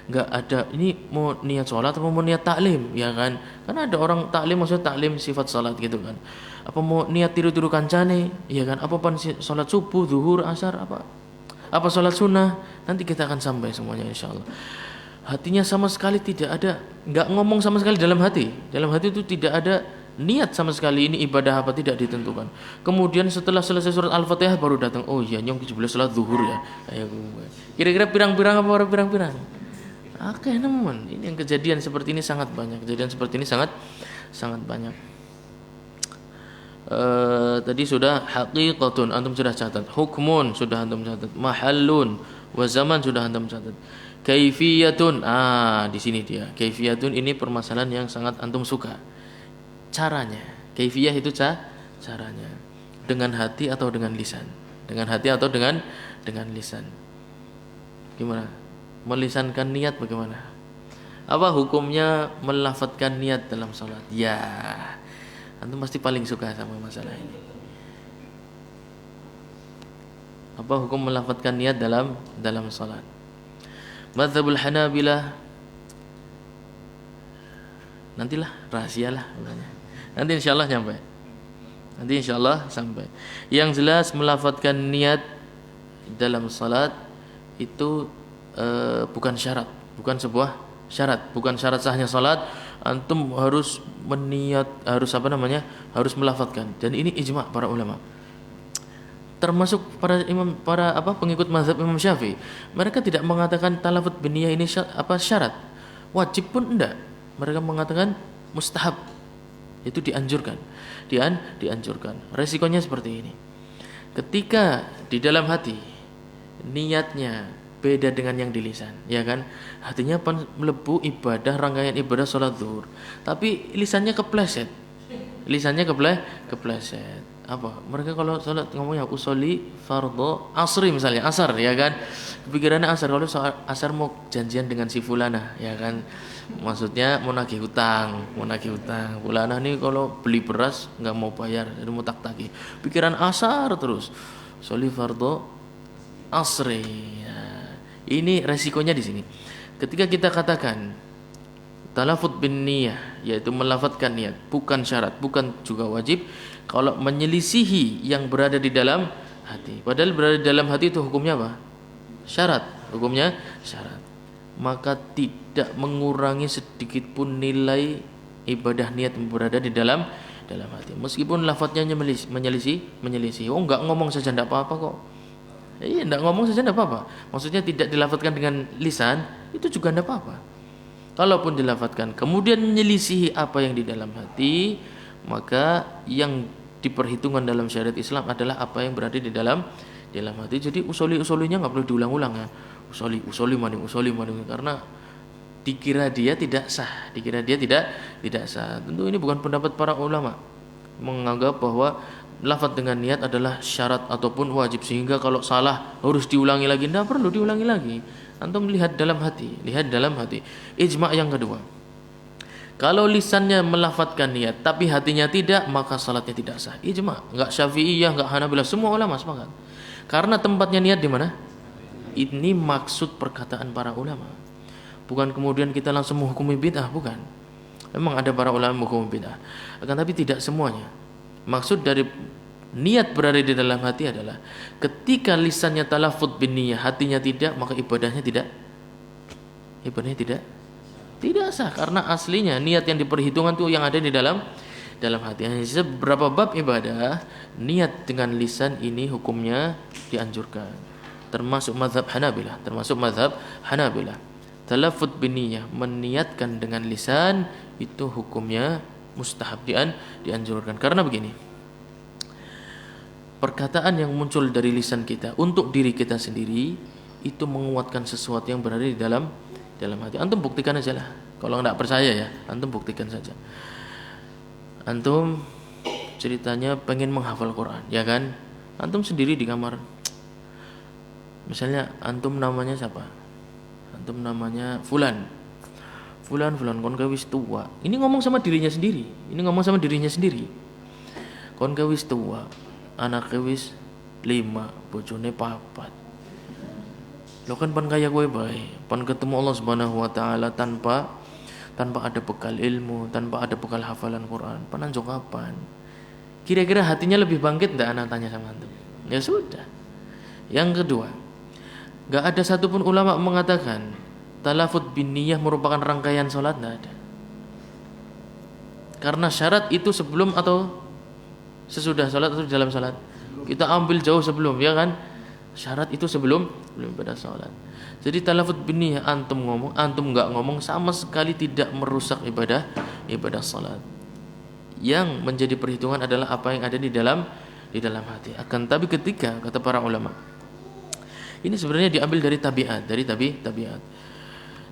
Enggak ada ini mau niat salat atau mau niat taklim, ya kan? Karena ada orang taklim maksudnya taklim sifat salat gitu kan. Apa mau niat tiru-tiru kancane, ya kan? Apa pan salat subuh, zuhur, asar apa? Apa salat sunnah? Nanti kita akan sampai semuanya insyaallah. Hatinya sama sekali tidak ada, enggak ngomong sama sekali dalam hati. Dalam hati itu tidak ada niat sama sekali ini ibadah apa tidak ditentukan. Kemudian setelah selesai surat Al-Fatihah baru datang, oh iya nyong 17 salat zuhur ya. Ayo. Kira-kira pirang-pirang apa orang pirang-pirang? Oke, teman. Ini yang kejadian seperti ini sangat banyak. Kejadian seperti ini sangat banyak. Tadi sudah haqiqatun antum sudah catat, hukmun sudah antum catat, mahallun wa zaman sudah antum catat. Kaifiyatun, di sini dia. Kaifiyatun ini permasalahan yang sangat antum suka. Caranya, kaifiyah itu caranya. Dengan hati atau dengan lisan? Dengan hati atau dengan lisan? Gimana? Melisankan niat bagaimana? Apa hukumnya melafadzkan niat dalam salat? Ya, antum pasti paling suka sama masalah ini. Apa hukum melafadzkan niat dalam salat? Madzhabul Hanabilah, nantilah rahasialah makanya. Nanti insyaallah nyampe. Nanti insyaallah sampai. Yang jelas melafadzkan niat dalam salat itu bukan syarat, bukan sebuah syarat, bukan syarat sahnya salat. Antum harus meniat, harus melafadzkan. Dan ini ijma' para ulama. Termasuk para pengikut mazhab Imam Syafi'i. Mereka tidak mengatakan talafut biniyah ini syarat. Wajib pun enggak. Mereka mengatakan mustahab. Itu dianjurkan. Dianjurkan. Resikonya seperti ini. Ketika di dalam hati niatnya beda dengan yang di lisan, ya kan? Hatinya melebu ibadah rangkaian ibadah salat zuhur, tapi lisannya kepleset. Apa? Mereka kalau salat ngomongnya usolli fardhu asri misalnya, asar, ya kan? Kepikirannya asar, kalau asar mau janjian dengan si fulana, ya kan? Maksudnya mau nagih hutang. Fulana nih kalau beli beras enggak mau bayar, jadi mau tak-tagih. Pikiran asar terus. Sholli fardhu asri. Ini resikonya di sini. Ketika kita katakan talafut bin niyah, yaitu melafadzkan niat, bukan syarat, bukan juga wajib, kalau menyelisihi yang berada di dalam hati. Padahal berada di dalam hati itu hukumnya apa? Syarat. Hukumnya syarat. Maka tidak mengurangi sedikit pun nilai ibadah niat yang berada di dalam hati. Meskipun lafadznya menyelisih. Oh, enggak ngomong saja enggak apa-apa kok. Iya, enggak ngomong saja enggak apa-apa. Maksudnya tidak dilafadzkan dengan lisan, itu juga enggak apa-apa. Kalaupun dilafadzkan kemudian menyelisihi apa yang di dalam hati, maka yang diperhitungkan dalam syariat Islam adalah apa yang berada di dalam hati. Jadi usoli-usolinya enggak perlu diulang-ulang ya. Usoli maning karena dikira dia tidak sah. Tentu ini bukan pendapat para ulama menganggap bahwa lafaz dengan niat adalah syarat ataupun wajib, sehingga kalau salah harus diulangi lagi. Tidak perlu diulangi lagi. Antum lihat dalam hati. Ijma' yang kedua, kalau lisannya melafadzkan niat tapi hatinya tidak, maka salatnya tidak sah. Ijma', enggak Syafi'iyah, enggak Hanabilah, semua ulama sepakat. Karena tempatnya niat di mana? Ini maksud perkataan para ulama. Bukan kemudian kita langsung menghukumi bid'ah, bukan. Memang ada para ulama menghukumi bid'ah, akan tapi tidak semuanya. Maksud dari niat berada di dalam hati adalah ketika lisannya talaffuz bin niyah, hatinya tidak, maka ibadahnya tidak sah, karena aslinya niat yang diperhitungkan itu yang ada di dalam hati. Beberapa bab ibadah niat dengan lisan ini hukumnya dianjurkan, termasuk mazhab Hanabilah. Talaffuz bin niyah, meniatkan dengan lisan, itu hukumnya mustahab, dianjurkan. Karena begini, perkataan yang muncul dari lisan kita untuk diri kita sendiri itu menguatkan sesuatu yang berada di dalam hati. Antum buktikan aja lah. Kalau enggak percaya ya, antum buktikan saja. Antum ceritanya pengen menghafal Quran, ya kan? Antum sendiri di kamar. Misalnya antum namanya siapa? Antum namanya Fulan kon wis tua. Ini ngomong sama dirinya sendiri. Kon wis tua. Anaknya wis 5, bojone 4. Lo kan pan kaya gue baik, pan ketemu Allah Subhanahu wa taala tanpa ada bekal ilmu, tanpa ada bekal hafalan Quran. Pan anjok kapan? Kira-kira hatinya lebih bangkit enggak, anak tanya sama antum? Ya sudah. Yang kedua, enggak ada satupun ulama mengatakan talaffuz bin niyah merupakan rangkaian salat, enggak ada. Karena syarat itu sebelum atau sesudah salat atau dalam salat? Kita ambil jauh sebelum, ya kan? Syarat itu sebelum pada salat. Jadi talaffuz bin niyah antum ngomong, antum enggak ngomong, sama sekali tidak merusak ibadah salat. Yang menjadi perhitungan adalah apa yang ada di dalam hati. Akan tapi ketika kata para ulama, ini sebenarnya diambil dari tabiat.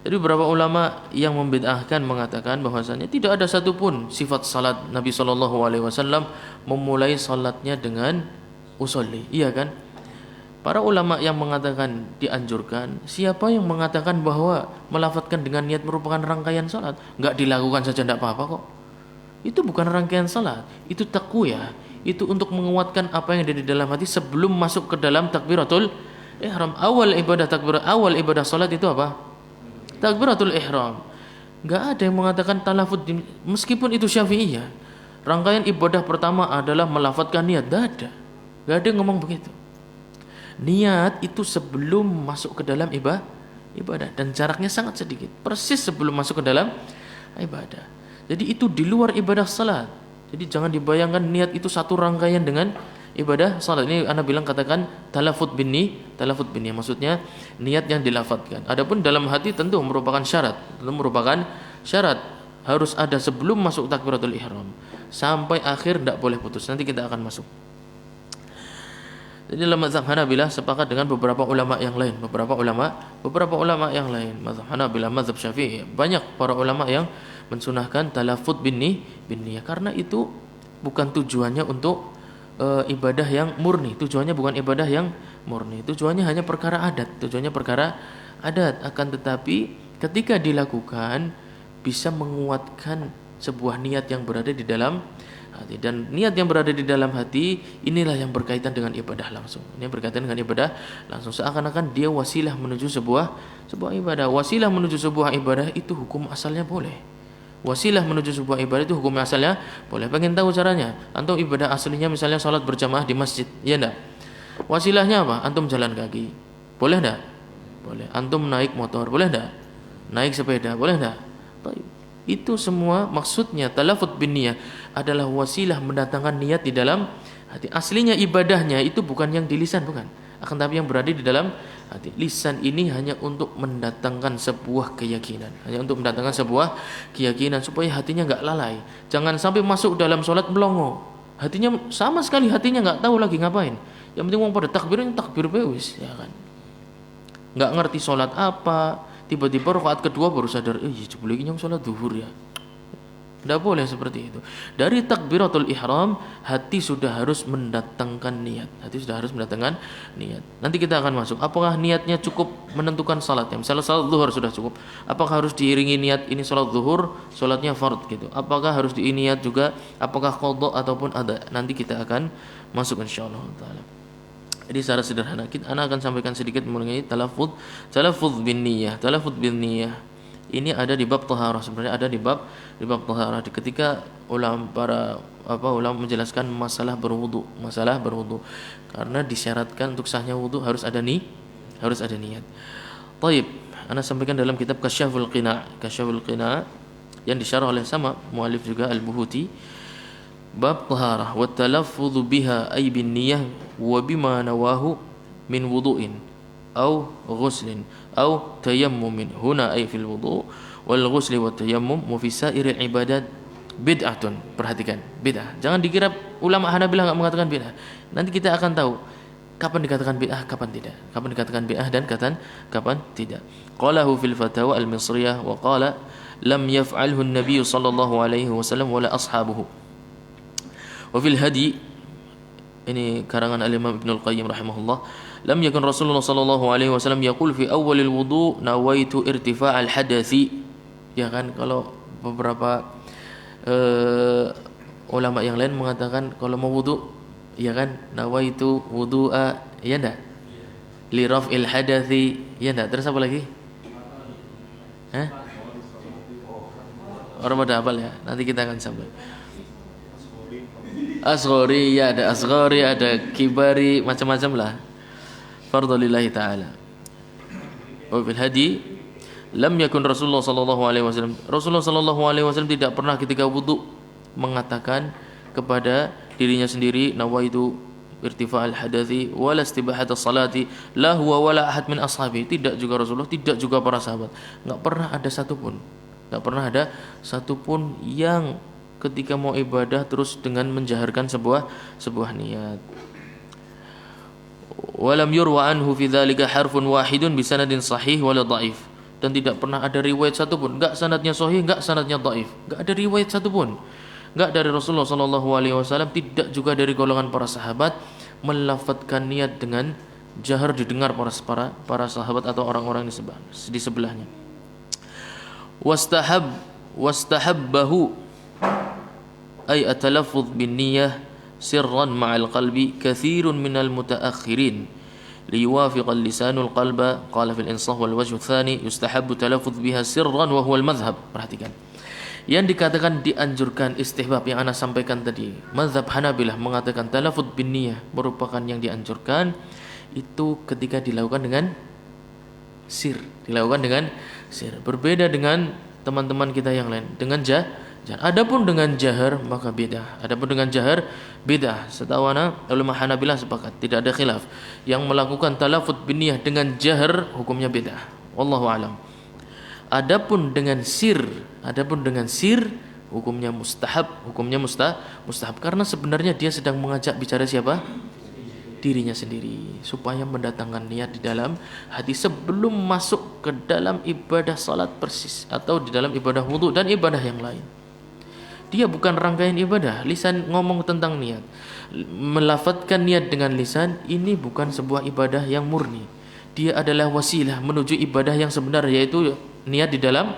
Jadi beberapa ulama yang membid'ahkan mengatakan bahwasanya tidak ada satupun sifat salat Nabi SAW memulai salatnya dengan usolli, iya kan? Para ulama yang mengatakan dianjurkan, siapa yang mengatakan bahwa melafadzkan dengan niat merupakan rangkaian salat? Enggak dilakukan saja enggak apa-apa kok. Itu bukan rangkaian salat, itu taqwiyah. Itu untuk menguatkan apa yang ada di dalam hati sebelum masuk ke dalam takbiratul ihram. Awal ibadah salat itu apa? Takbiratul ihram. Enggak ada yang mengatakan talaffuz, meskipun itu Syafi'iyah. Rangkaian ibadah pertama adalah melafadzkan niat, enggak ada yang ngomong begitu. Niat itu sebelum masuk ke dalam ibadah, dan jaraknya sangat sedikit, persis sebelum masuk ke dalam ibadah. Jadi itu di luar ibadah salat. Jadi jangan dibayangkan niat itu satu rangkaian dengan ibadah salat. Ini ana bilang katakan talaffuz bin niyah, maksudnya niat yang dilafadzkan. Adapun dalam hati tentu merupakan syarat, harus ada sebelum masuk takbiratul ihram sampai akhir, tidak boleh putus. Nanti kita akan masuk. Jadi dalam mazhab Hanabilah sepakat dengan beberapa ulama yang lain. Mazhab Hanabilah, mazhab Syafi'i, banyak para ulama yang mensunahkan talaffuz bin niyah, karena itu bukan tujuannya untuk ibadah yang murni. Tujuannya bukan ibadah yang murni. Tujuannya hanya perkara adat. Akan tetapi ketika dilakukan bisa menguatkan sebuah niat yang berada di dalam hati, dan niat yang berada di dalam hati inilah yang berkaitan dengan ibadah langsung. Seakan-akan dia wasilah menuju sebuah ibadah. Wasilah menuju sebuah ibadah itu hukum asalnya boleh. Pengen tahu caranya? Antum ibadah aslinya misalnya salat berjamaah di masjid, ya enggak? Wasilahnya apa? Antum jalan kaki. Boleh enggak? Boleh. Antum naik motor, boleh enggak? Naik sepeda, boleh enggak? Itu semua maksudnya talaffuz bin niyah adalah wasilah mendatangkan niat di dalam hati. Aslinya ibadahnya itu bukan yang di lisan, bukan, akan tapi yang berada di dalam hati. Lisan ini hanya untuk mendatangkan sebuah keyakinan, supaya hatinya enggak lalai. Jangan sampai masuk dalam salat melongo. Hatinya sama sekali enggak tahu lagi ngapain. Yang penting wong pada takbir wis, ya kan. Enggak ngerti salat apa. Tiba-tiba rakaat kedua baru sadar, jebule iki nyong salat zuhur ya. Tidak boleh seperti itu. Dari takbiratul ihram, hati sudah harus mendatangkan niat. Nanti kita akan masuk. Apakah niatnya cukup menentukan salatnya? Misalnya salat zuhur sudah cukup. Apakah harus diiringi niat ini salat zuhur, salatnya fard gitu? Apakah harus diiringi niat juga? Apakah qadha ataupun ada? Nanti kita akan masuk insyaallah taala. Jadi secara sederhana ana akan sampaikan sedikit mengenai talaffuz bin niyah. Talaffuz bin niyah ini ada di bab taharah, sebenarnya ada di bab taharah. Ketika ulama menjelaskan masalah berwudu, karena disyaratkan untuk sahnya wudu harus ada niat. Taib, ana sampaikan dalam kitab Kasyaful Qina yang disyarah oleh sama muallif juga Al-Buhuti, bab taharah wa talaffuz biha ay bin niyyah wa bima nawahu min wudu'in aw ghuslin aw tayammumin huna ay fil wudu' wal ghusli wa tayammum wa fi sa'iril ibadat bid'atun. Perhatikan, bid'ah. Jangan dikira ulama Hanabilah enggak mengatakan bid'ah. Nanti kita akan tahu kapan dikatakan bid'ah, kapan tidak. Kapan dikatakan bid'ah dan kapan tidak. Qalahu fil fatawa al-Misriyah wa qala lam yaf'alhu an-nabiy sallallahu alaihi wasallam wala ashabuhu. Wa fil hadi, ini karangan al-Imam Ibnu Al-Qayyim rahimahullah, lam yakun Rasulullah sallallahu alaihi wasallam yaqul fi awwalil wudu nawaitu irtifa'al hadathi. Ya kan, kalau beberapa ulama yang lain mengatakan kalau mau wudu, ya kan, nawaitu wudu'a, ya enggak? Li raf'il hadathi, ya enggak? Terus apa lagi? Orang pada hafal ya, nanti kita akan sampai. Asghari, ya ada asghari, ada kibari, macam-macam lah. Fardhu lillahi ta'ala. Wa fil hadi lam yakun Rasulullah sallallahu alaihi wasallam tidak pernah ketika wudu mengatakan kepada dirinya sendiri nawaitu irtifa'al hadathi wala istibahat as-salati la huwa wala ahad min ashabi. Tidak juga Rasulullah, tidak juga para sahabat. Enggak pernah ada satupun yang ketika mau ibadah terus dengan menjaharkan sebuah niat. Walam yurwa anhu fi dzalika harfun wahidun bi sanadin sahih wala dhaif. Dan tidak pernah ada riwayat satupun, enggak sanadnya sahih, enggak sanadnya dhaif. Enggak ada riwayat satupun. Enggak dari Rasulullah sallallahu alaihi wasallam, tidak juga dari golongan para sahabat melafadzkan niat dengan jahar didengar para sahabat atau orang-orang di sebelahnya. Wastahabbahu ay atalaffuz bin niyyah sirran ma'al qalbi katsirun minal mutaakhirin liyuwafiq al-lisanul qalba. Qala fil insah wal wajh tsani yustahabbu talaffuz biha sirran wa huwa al-madhhab. Perhatikan, yang dikatakan dianjurkan istihbab yang ana sampaikan tadi, mazhab Hanabilah mengatakan talaffuz bin niyyah merupakan yang dianjurkan itu ketika dilakukan dengan sir, berbeda dengan teman-teman kita yang lain dengan jahar. Adapun dengan jahar maka bid'ah. Setahu ana ulama Hanabilah sepakat, tidak ada khilaf. Yang melakukan talaffuz bin niyyah dengan jahar hukumnya bid'ah. Wallahu alam. Adapun dengan sir hukumnya mustahab, karena sebenarnya dia sedang mengajak bicara siapa? Dirinya sendiri, supaya mendatangkan niat di dalam hati sebelum masuk ke dalam ibadah salat persis atau di dalam ibadah wudu dan ibadah yang lain. Dia bukan rangkaian ibadah. Lisan ngomong tentang niat, melafadzkan niat dengan lisan, ini bukan sebuah ibadah yang murni. Dia adalah wasilah menuju ibadah yang sebenar, yaitu niat di dalam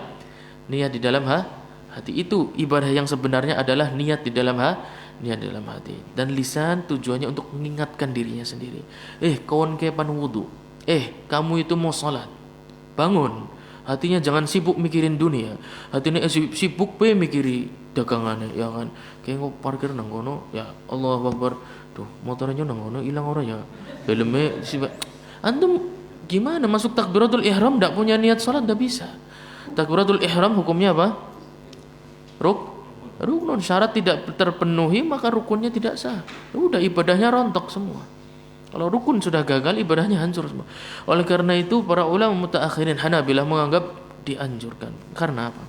hati. Itu ibadah yang sebenarnya adalah niat di dalam hati. Dan lisan tujuannya untuk mengingatkan dirinya sendiri. Kawan kepan wudu. Kamu itu mau salat, bangun. Hatinya jangan sibuk mikirin dunia. Hatinya sibuk mikiri dagangannya, ya kan. Kayak parkir nang kono, ya Allahu Akbar. Tuh, motornya nang kono hilang orang ya. Helmnya antum gimana masuk takbiratul ihram enggak punya niat salat, enggak bisa. Takbiratul ihram hukumnya apa? Rukun. Syarat tidak terpenuhi maka rukunnya tidak sah. Udah ibadahnya rontok semua. Kalau rukun sudah gagal, ibadahnya hancur semua. Oleh karena itu para ulama mutaakhirin Hanabilah menganggap dianjurkan. Karena apa?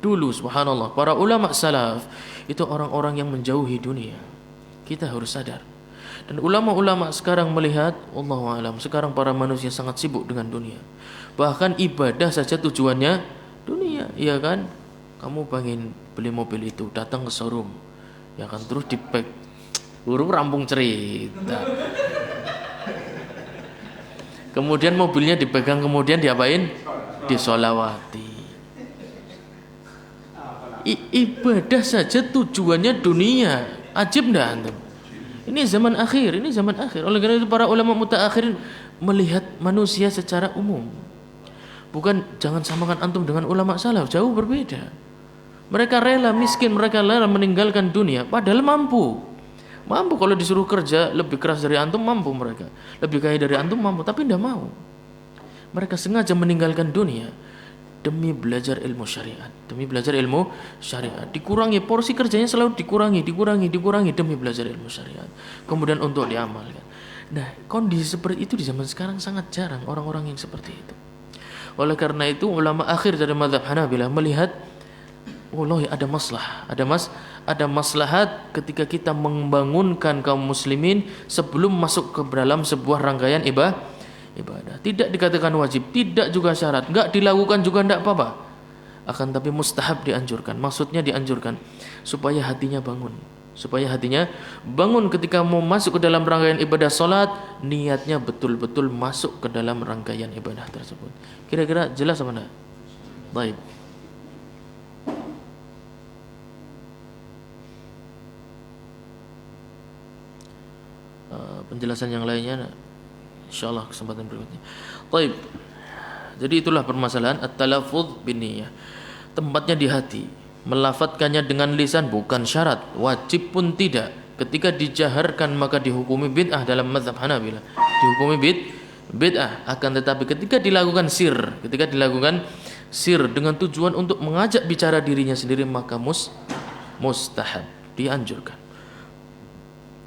Dulu subhanallah para ulama salaf itu orang-orang yang menjauhi dunia. Kita harus sadar. Dan ulama-ulama sekarang melihat, wallahu alam, sekarang para manusia sangat sibuk dengan dunia. Bahkan ibadah saja tujuannya dunia, iya kan? Kamu pengen beli mobil itu, datang ke showroom, ya kan, terus di-pack, burung rampung cerita. Kemudian mobilnya dipegang, kemudian diapain? Disolawati. Ibadah saja tujuannya dunia. Ajib ndak antum? Ini zaman akhir. Oleh karena itu para ulama mutaakhirin melihat manusia secara umum. Bukan, jangan samakan antum dengan ulama salaf, jauh berbeda. Mereka rela miskin, mereka rela meninggalkan dunia, padahal mampu. Mampu kalau disuruh kerja lebih keras dari antum, mampu mereka. Lebih kaya dari antum, mampu, tapi tidak mau. Mereka sengaja meninggalkan dunia demi belajar ilmu syariat, demi belajar ilmu syariat. Dikurangi porsi kerjanya, selalu dikurangi demi belajar ilmu syariat. Kemudian untuk diamalkan. Nah, kondisi seperti itu di zaman sekarang sangat jarang orang-orang yang seperti itu. Oleh karena itu ulama akhir dari mazhab Hanabilah melihat wallahi ada maslahat ketika kita membangunkan kaum muslimin sebelum masuk ke dalam sebuah rangkaian ibadah. Tidak dikatakan wajib, tidak juga syarat, enggak dilakukan juga enggak apa-apa. Akan tapi mustahab dianjurkan. Maksudnya dianjurkan supaya hatinya bangun. Supaya hatinya bangun ketika mau masuk ke dalam rangkaian ibadah salat, niatnya betul-betul masuk ke dalam rangkaian ibadah tersebut. Kira-kira jelas apa enggak? Baik. Penjelasan yang lainnya insyaallah kesempatan berikutnya. Baik. Jadi itulah permasalahan at-talaffuz binniyah. Tempatnya di hati. Melafadzkannya dengan lisan bukan syarat, wajib pun tidak. Ketika dijaharkan maka dihukumi bid'ah dalam mazhab Hanabilah. Dihukumi bid'ah. Akan tetapi ketika dilakukan sir dengan tujuan untuk mengajak bicara dirinya sendiri maka mustahab, dianjurkan.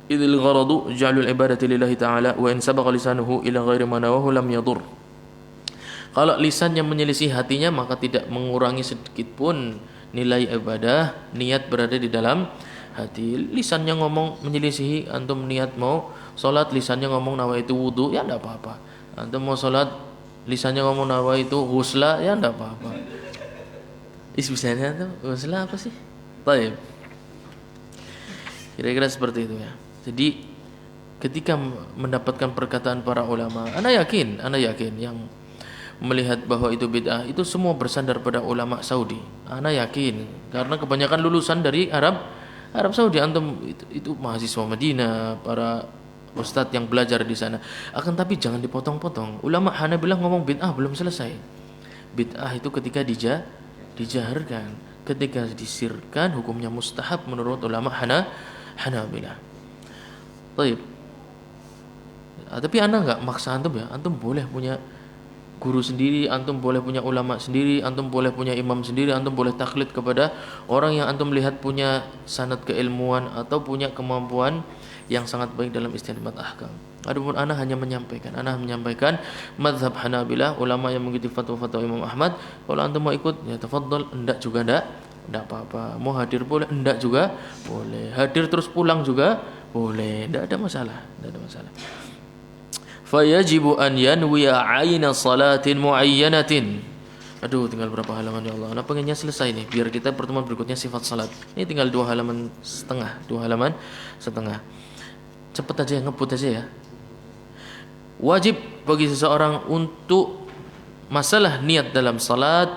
Idzil gharadu ja'alul ibadati lillahi ta'ala wa in sabaqa lisanuhu ila ghairi ma nawahu lam yadur. Kalau lisannya menyelisih hatinya maka tidak mengurangi sedikit pun nilai ibadah. Niat berada di dalam hati. Lisannya ngomong menyelisihi, antum niat mau salat, lisannya ngomong nawaitu wudu, ya enggak apa-apa. Antum mau salat, lisannya ngomong nawaitu ghusla, ya enggak apa-apa. Isbisanya tuh ghusla apa sih? Baik. Kira-kira seperti itu ya. Jadi ketika mendapatkan perkataan para ulama, ana yakin yang melihat bahwa itu bid'ah itu semua bersandar pada ulama Saudi. Ana yakin karena kebanyakan lulusan dari Arab Saudi. Antum itu mahasiswa Madinah, para ustadz yang belajar di sana. Akan tapi jangan dipotong-potong. Ulama Hanabilah ngomong bid'ah belum selesai. Bid'ah itu ketika dijaharkan, ketika disirkan hukumnya mustahab menurut ulama Hanabilah. Baik. Tapi ana enggak maksa antum ya. Antum boleh punya guru sendiri, antum boleh punya ulama sendiri, antum boleh punya imam sendiri, antum boleh taklid kepada orang yang antum lihat punya sanad keilmuan atau punya kemampuan yang sangat baik dalam istinbat ahkam. Adapun ana hanya menyampaikan mazhab Hanabilah, ulama yang mengikuti fatwa-fatwa Imam Ahmad. Kalau antum mau ikut ya tafadhol, enggak juga enggak apa-apa. Mau hadir boleh, enggak juga boleh. Hadir terus pulang juga boleh, enggak ada masalah. Fayajibu an yanwiya aina salatin muayyanatin. Aduh, tinggal berapa halaman ya Allah. Nah, pengennya selesai nih biar kita pertemuan berikutnya sifat salat. Ini tinggal 2 halaman setengah. Cepet aja, ngebut aja ya. Wajib bagi seseorang untuk masalah niat dalam salat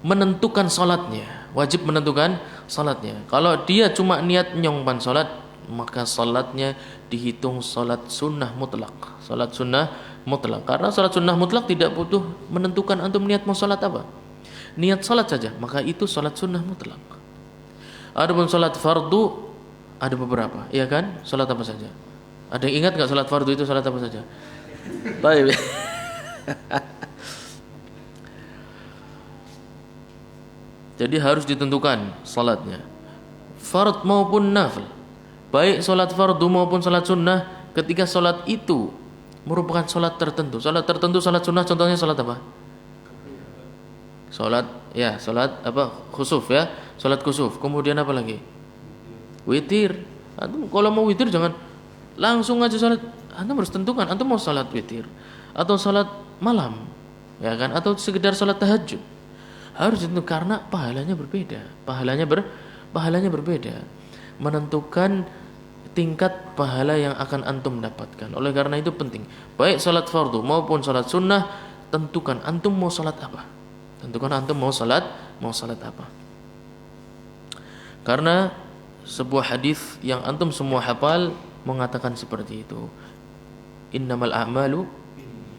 menentukan salatnya. Wajib menentukan salatnya. Kalau dia cuma niat nyongban salat, maka salatnya dihitung salat sunnah mutlak. Karena salat sunnah mutlak tidak butuh menentukan antum niat mau salat apa. Niat salat saja, maka itu salat sunnah mutlak. Adapun salat fardu ada beberapa, iya kan? Salat apa saja? Ada yang ingat enggak salat fardu itu salat apa saja? Baik. Jadi harus ditentukan salatnya. Fard maupun nafil. Baik salat fardu maupun salat sunnah, ketika salat itu merupakan salat tertentu. Salat sunnah contohnya salat apa? Salat khusuf ya. Salat khusuf. Kemudian apa lagi? Witir. Antum kalau mau witir jangan langsung aja salat. Antum harus tentukan antum mau salat witir atau salat malam, ya kan? Atau sekedar salat tahajud. Harus ditentukan karena pahalanya berbeda. Menentukan tingkat pahala yang akan antum dapatkan. Oleh karena itu penting, baik salat fardu maupun salat sunnah, tentukan antum mau salat apa. Karena sebuah hadis yang antum semua hafal mengatakan seperti itu. Innamal a'malu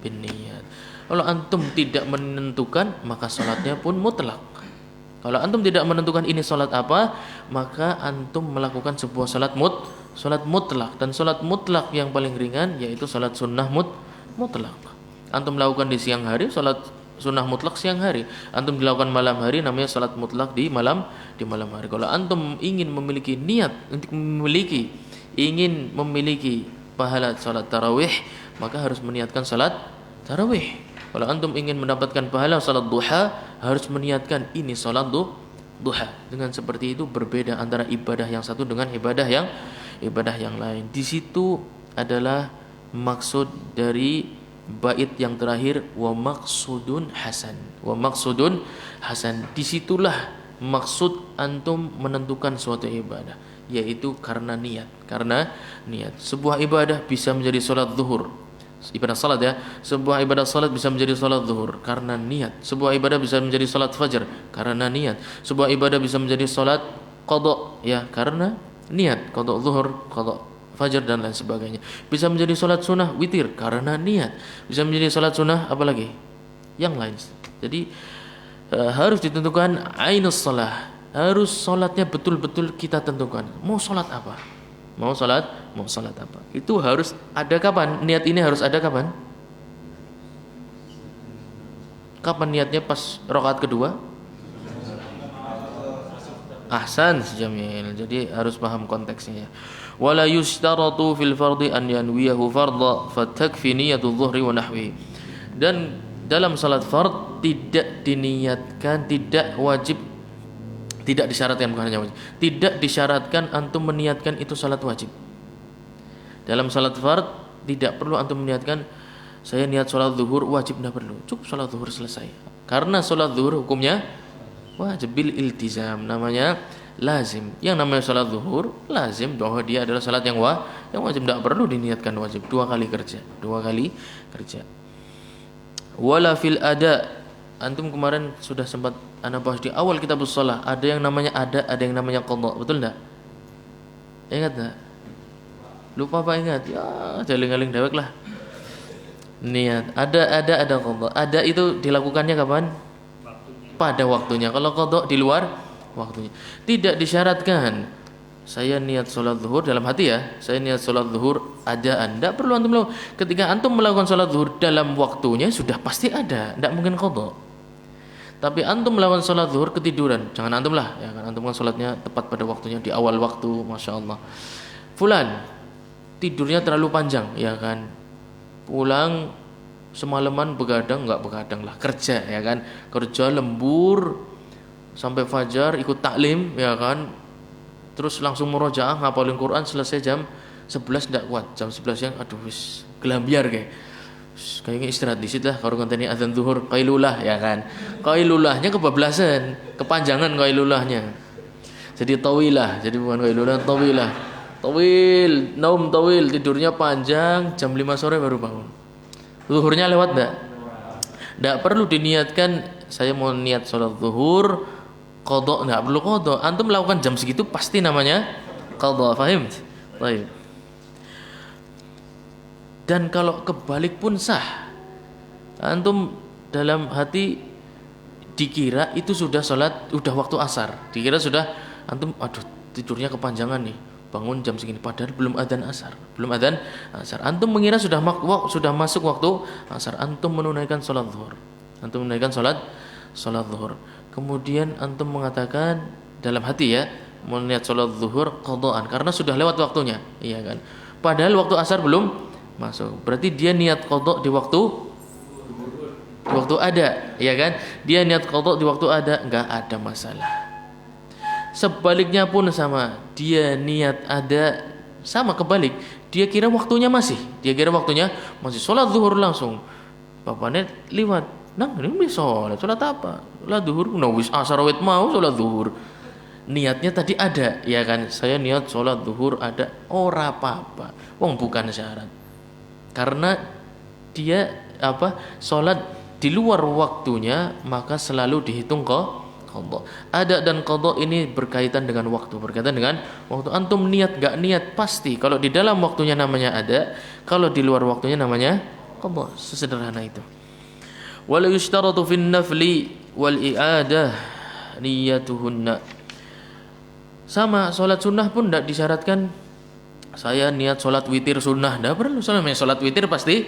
binniyat. Kalau antum tidak menentukan, maka salatnya pun mutlak. Kalau antum tidak menentukan ini salat apa, maka antum melakukan sebuah salat mutlak, dan salat mutlak yang paling ringan yaitu salat sunnah mutlak. Antum melakukan di siang hari, salat sunnah mutlak siang hari. Antum dilakukan malam hari, namanya salat mutlak di malam hari. Kalau antum ingin memiliki niat untuk ingin memiliki pahala salat tarawih, maka harus meniatkan salat tarawih. Kalau antum ingin mendapatkan pahala salat duha, harus meniatkan ini salat duha. Dengan seperti itu berbeda antara ibadah yang satu dengan ibadah yang lain. Di situ adalah maksud dari bait yang terakhir, wa maqsudun hasan. Disitulah maksud antum menentukan suatu ibadah, yaitu karena niat. Sebuah ibadah bisa menjadi salat zuhur, ibadah salat ya. Sebuah ibadah salat bisa menjadi salat zuhur karena niat. Sebuah ibadah bisa menjadi salat fajar karena niat. Sebuah ibadah bisa menjadi salat qada ya karena niat, qada zuhur, qada fajar dan lain sebagainya. Bisa menjadi salat sunnah witir karena niat. Bisa menjadi salat sunnah apalagi yang lain. Jadi harus ditentukan ainus shalah. Harus salatnya betul-betul kita tentukan. Mau salat apa? Mau salat apa? Itu harus ada kapan? Niat ini harus ada kapan? Kapan niatnya? Pas rakaat kedua? Ahsan jamil. Jadi harus paham konteksnya. Wala yushtaratu fil fardhi an yanwiyahu fardha fatakfi niyatu dhuhri wa nahwi. Dan dalam salat fard tidak diniatkan, tidak wajib, tidak disyaratkan, bukan hanya wajib, tidak disyaratkan antum meniatkan itu salat wajib. Dalam salat fard tidak perlu antum meniatkan saya niat salat zuhur wajib, tidak perlu. Cukup salat zuhur selesai. Karena salat zuhur hukumnya wajib bil iltizam, namanya lazim. Yang namanya salat zuhur lazim, bahwa dia adalah salat yang wajib, tidak perlu diniatkan wajib. Dua kali kerja. Wala fil ada, antum kemarin sudah sempat ana bahas di awal kitabus shalah, ada yang namanya ada yang namanya qadha, betul enggak? Ingat enggak? Lupa apa ingat? Ya, jaling-jaling dewek lah. Niat, ada qadha. Ada itu dilakukannya kapan? Pada waktunya. Kalau qadha di luar waktunya. Tidak disyaratkan saya niat salat zuhur dalam hati ya, saya niat salat zuhur adaan. Tidak perlu antum melakukan. Ketika antum melakukan salat zuhur dalam waktunya sudah pasti ada, tidak mungkin qadha. Tapi antum melakukan salat zuhur ketiduran, jangan antum lah, ya kan, antum kan salatnya tepat pada waktunya di awal waktu, masya Allah. Fulan tidurnya terlalu panjang, ya kan, pulang semalaman begadang, nggak begadang lah, kerja, ya kan, kerja lembur sampai fajar, ikut taklim, ya kan. Terus langsung murojaah ngapalin Quran, selesai jam 11 tidak kuat, jam 11 yang aduh wis gelambiar kayaknya istirahat di situ lah, kalau konteni azan zuhur qailulah, ya kan. Qailulahnya kebablasan, kepanjangan qailulahnya. Jadi tawilah, jadi bukan qailulah, tawilah. Tawil, naum tawil, tidurnya panjang, jam 5 sore baru bangun. Zuhurnya lewat enggak? Enggak perlu diniatkan saya mau niat salat zuhur qadha, enggak perlu qadha. Antum melakukan jam segitu pasti namanya qadha, fahim? Baik. Dan kalau kebalik pun sah. Antum dalam hati dikira itu sudah salat, udah waktu asar. Dikira sudah, antum aduh tidurnya kepanjangan nih, bangun jam segini padahal belum adzan asar. Antum mengira sudah masuk waktu asar, antum menunaikan salat zuhur. Kemudian antum mengatakan dalam hati ya, mau niat salat zuhur qadhaan karena sudah lewat waktunya, iya kan? Padahal waktu asar belum masuk. Berarti dia niat qadha di waktu ada, ya kan? Dia niat qadha di waktu ada, enggak ada masalah. Sebaliknya pun sama, dia niat ada, sama kebalik. Dia kira waktunya masih salat zuhur langsung. Bapaknya liwat, nang ini salat apa? Salat zuhur, wis asar wit mau salat zuhur. Niatnya tadi ada, ya kan? Saya niat salat zuhur ada, ora apa-apa. Wong bukan syarat. Karena dia salat di luar waktunya, maka selalu dihitung qadha. Ada dan qadha ini berkaitan dengan waktu, antum niat gak niat pasti. Kalau di dalam waktunya namanya ada, kalau di luar waktunya namanya qadha. Sesederhana itu. Wala yushtaratu fin nafli wal i'adah niyatuhunna. Sama sholat sunnah pun tidak disyaratkan saya niat sholat witir sunnah, tidak perlu. Soalnya sholat witir pasti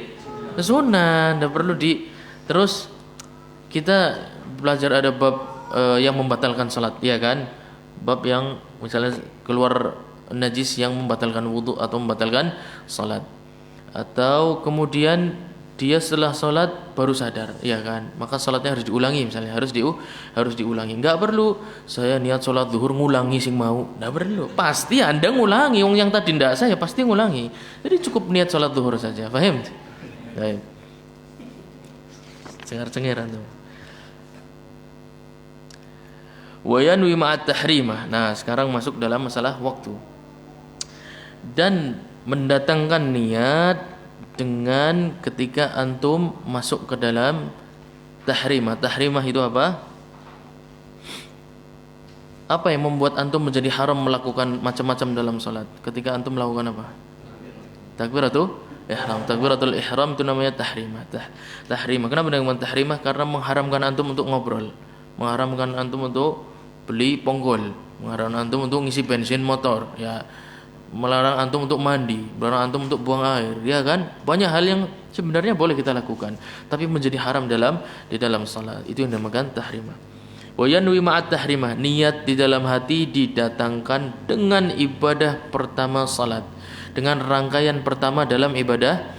sunnah, tidak perlu di. Terus kita belajar ada bab yang membatalkan sholat, ya kan? Bab yang misalnya keluar najis yang membatalkan wudhu atau membatalkan sholat, atau kemudian dia setelah sholat baru sadar, ya kan? Maka sholatnya harus diulangi, misalnya harus diulangi. Nggak perlu saya niat sholat zuhur ngulangi sing mau, nggak perlu. Pasti anda ngulangi, yang tadi ndak saya pasti ngulangi. Jadi cukup niat sholat zuhur saja, paham? Baik. Cengar-cengiran tuh. Wa yanwi ma'at tahrimah. Nah, sekarang masuk dalam masalah waktu. Dan mendatangkan niat dengan ketika antum masuk ke dalam tahrimah. Tahrimah itu apa? Apa yang membuat antum menjadi haram melakukan macam-macam dalam salat? Ketika antum melakukan apa? Takbiratul ihram. Takbiratul ihram itu namanya tahrimah. Tahrimah. Kenapa dengan tahrimah? Karena mengharamkan antum untuk ngobrol, mengharamkan antum untuk beli ponggol, mengharamkan antum untuk ngisi bensin motor, ya. Melarang antum untuk mandi, melarang antum untuk buang air, ya kan? Banyak hal yang sebenarnya boleh kita lakukan, tapi menjadi haram di dalam salat. Itu yang dinamakan tahrimah. Wa yanwi ma'at tahrimah, niat di dalam hati didatangkan dengan ibadah pertama salat, dengan rangkaian pertama dalam ibadah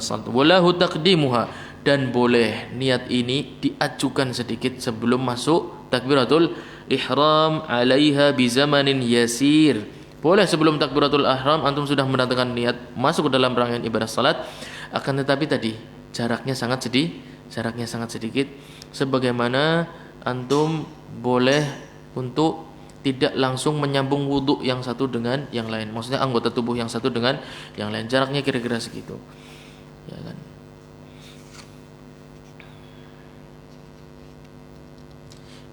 salat. Walahu taqdimuha, dan boleh niat ini diajukan sedikit sebelum masuk takbiratul ihram alaiha bi zamanin yasir. Boleh sebelum takbiratul ihram antum sudah mendatangkan niat masuk ke dalam rangkaian ibadah salat, akan tetapi tadi jaraknya sangat sedikit, sebagaimana antum boleh untuk tidak langsung menyambung wudhu yang satu dengan yang lain, maksudnya anggota tubuh yang satu dengan yang lain, jaraknya kira-kira segitu, ya kan?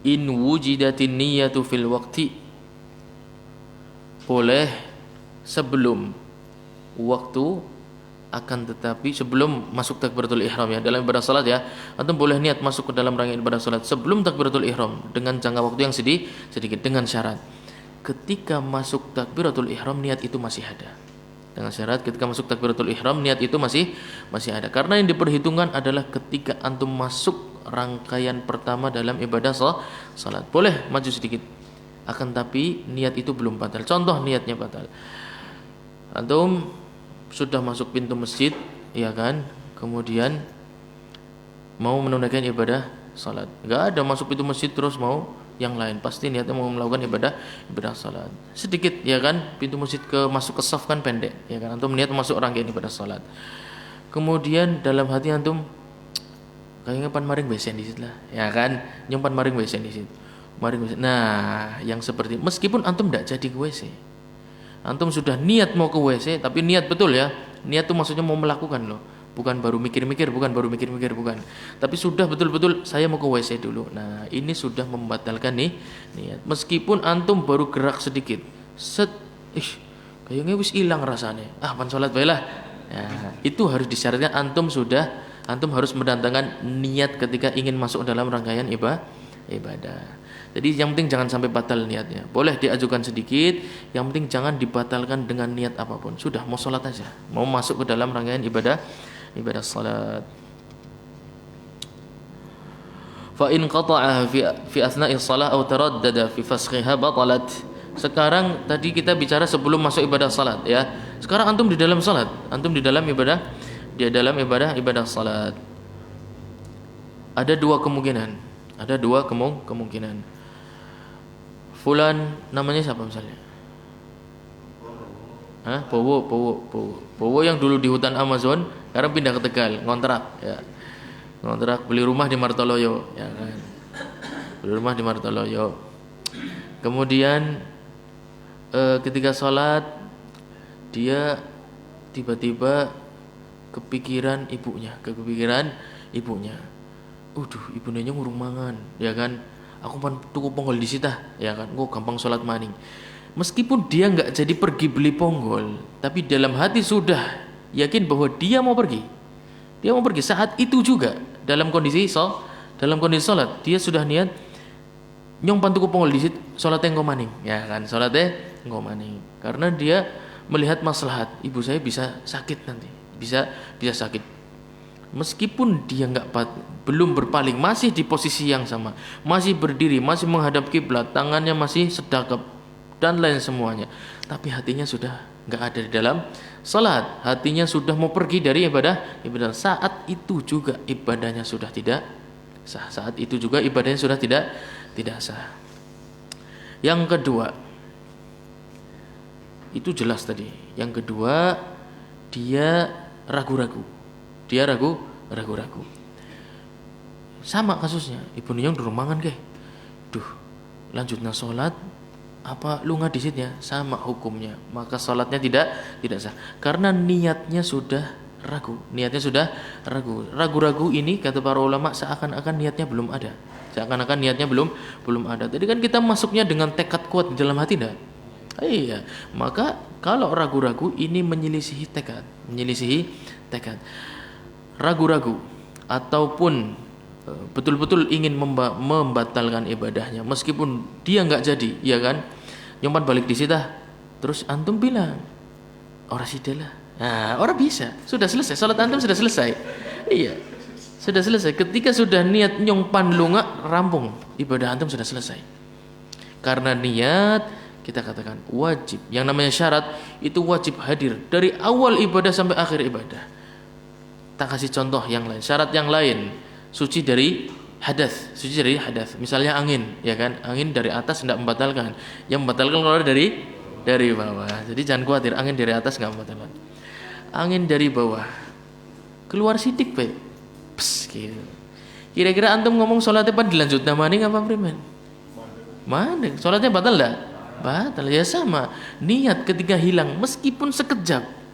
In wujidatin niyatu fil waqti, boleh sebelum waktu, akan tetapi sebelum masuk takbiratul ihram, ya, dalam ibadah salat, ya, antum boleh niat masuk ke dalam rangkaian ibadah salat sebelum takbiratul ihram dengan jangka waktu yang sedikit, dengan syarat ketika masuk takbiratul ihram niat itu masih ada. Dengan syarat ketika masuk takbiratul ihram niat itu masih ada, karena yang diperhitungkan adalah ketika antum masuk rangkaian pertama dalam ibadah salat. Boleh maju sedikit, akan tapi niat itu belum batal. Contoh niatnya batal, antum sudah masuk pintu masjid, ya kan, kemudian mau menunaikan ibadah salat, enggak ada masuk pintu masjid terus mau yang lain, pasti niatnya mau melakukan ibadah salat sedikit, ya kan, pintu masjid masuk ke saf kan pendek, ya kan, antum niat masuk rangkaian ibadah salat, kemudian dalam hati antum kayaknya pan maring besen di situ lah, ya kan, nyumpan maring besen di situ. Nah, yang seperti meskipun antum tidak jadi ke WC, antum sudah niat mau ke WC, tapi niat betul, ya, niat itu maksudnya mau melakukan loh, bukan baru mikir-mikir, bukan, tapi sudah betul-betul saya mau ke WC dulu. Nah, ini sudah membatalkan nih niat, meskipun antum baru gerak sedikit, kayaknya wis hilang rasanya, pan sholat bae lah, ya, itu harus disyaratkan antum harus mendatangkan niat ketika ingin masuk dalam rangkaian ibadah. Jadi yang penting jangan sampai batal niatnya. Boleh diajukan sedikit, yang penting jangan dibatalkan dengan niat apapun. Sudah mau sholat aja, mau masuk ke dalam rangkaian ibadah salat. Fa in qata'aha fi asna'i shalah aw taraddada fi fasxiha batalat. Sekarang tadi kita bicara sebelum masuk ibadah salat, ya. Sekarang antum di dalam salat, antum di dalam ibadah salat. Ada dua kemungkinan. Fulan namanya siapa misalnya? Bowo yang dulu di hutan Amazon, sekarang pindah ke Tegal, ngontrak, ya. Ngontrak beli rumah di Martoloyo, ya kan. Kemudian ketika sholat dia tiba-tiba kepikiran ibunya. Ibunya ngurung mangan, ya kan. Aku pan tuku ponggol di sita, ya kan. Kok gampang sholat maning. Meskipun dia nggak jadi pergi beli ponggol, tapi dalam hati sudah yakin bahwa dia mau pergi. Saat itu juga dalam kondisi sholat dia sudah niat nyong pantuku pongol disit salatnya engko maning, ya kan, salatnya engko maning. Karena dia melihat maslahat, ibu saya bisa sakit nanti, bisa sakit. Meskipun dia belum berpaling, masih di posisi yang sama, masih berdiri, masih menghadap kiblat, tangannya masih sedekap dan lain semuanya, tapi hatinya sudah nggak ada di dalam salat, hatinya sudah mau pergi dari ibadah. Saat itu juga ibadahnya sudah tidak sah. Saat itu juga ibadahnya sudah tidak sah. Yang kedua, itu jelas tadi. Yang kedua, dia ragu-ragu. Dia ragu-ragu. Sama kasusnya, ibu nyong di rumangan ke. Duh, lanjutnya salat apa lu ngadisitnya sama hukumnya, maka salatnya tidak sah karena niatnya sudah ragu. Niatnya sudah ragu ini kata para ulama seakan-akan niatnya belum ada. Seakan-akan niatnya belum ada. Tadi kan kita masuknya dengan tekad kuat di dalam hati dah. Iya, maka kalau ragu-ragu ini menyelisihi tekad. Ragu-ragu ataupun betul-betul ingin membatalkan ibadahnya meskipun dia nggak jadi, ya kan, nyompan balik di situ, terus antum bilang orang sidalah, nah orang bisa, sudah selesai, salat antum sudah selesai, iya sudah selesai. Ketika sudah niat nyompan lunga rampung, ibadah antum sudah selesai. Karena niat kita katakan wajib, yang namanya syarat itu wajib hadir dari awal ibadah sampai akhir ibadah. Tak kasih contoh yang lain, syarat yang lain, suci dari hadas. Misalnya angin, ya kan? Angin dari atas tidak membatalkan. Yang membatalkan keluar dari bawah. Jadi jangan khawatir, angin dari atas enggak membatalkan. Angin dari bawah. Keluar sidik, Pak. Pss, gitu. Kira-kira antum ngomong salatnya pan dilanjutna maning apa primen? Maning. Salatnya batal enggak? Batal. Ya sama. Niat ketika hilang meskipun sekejap.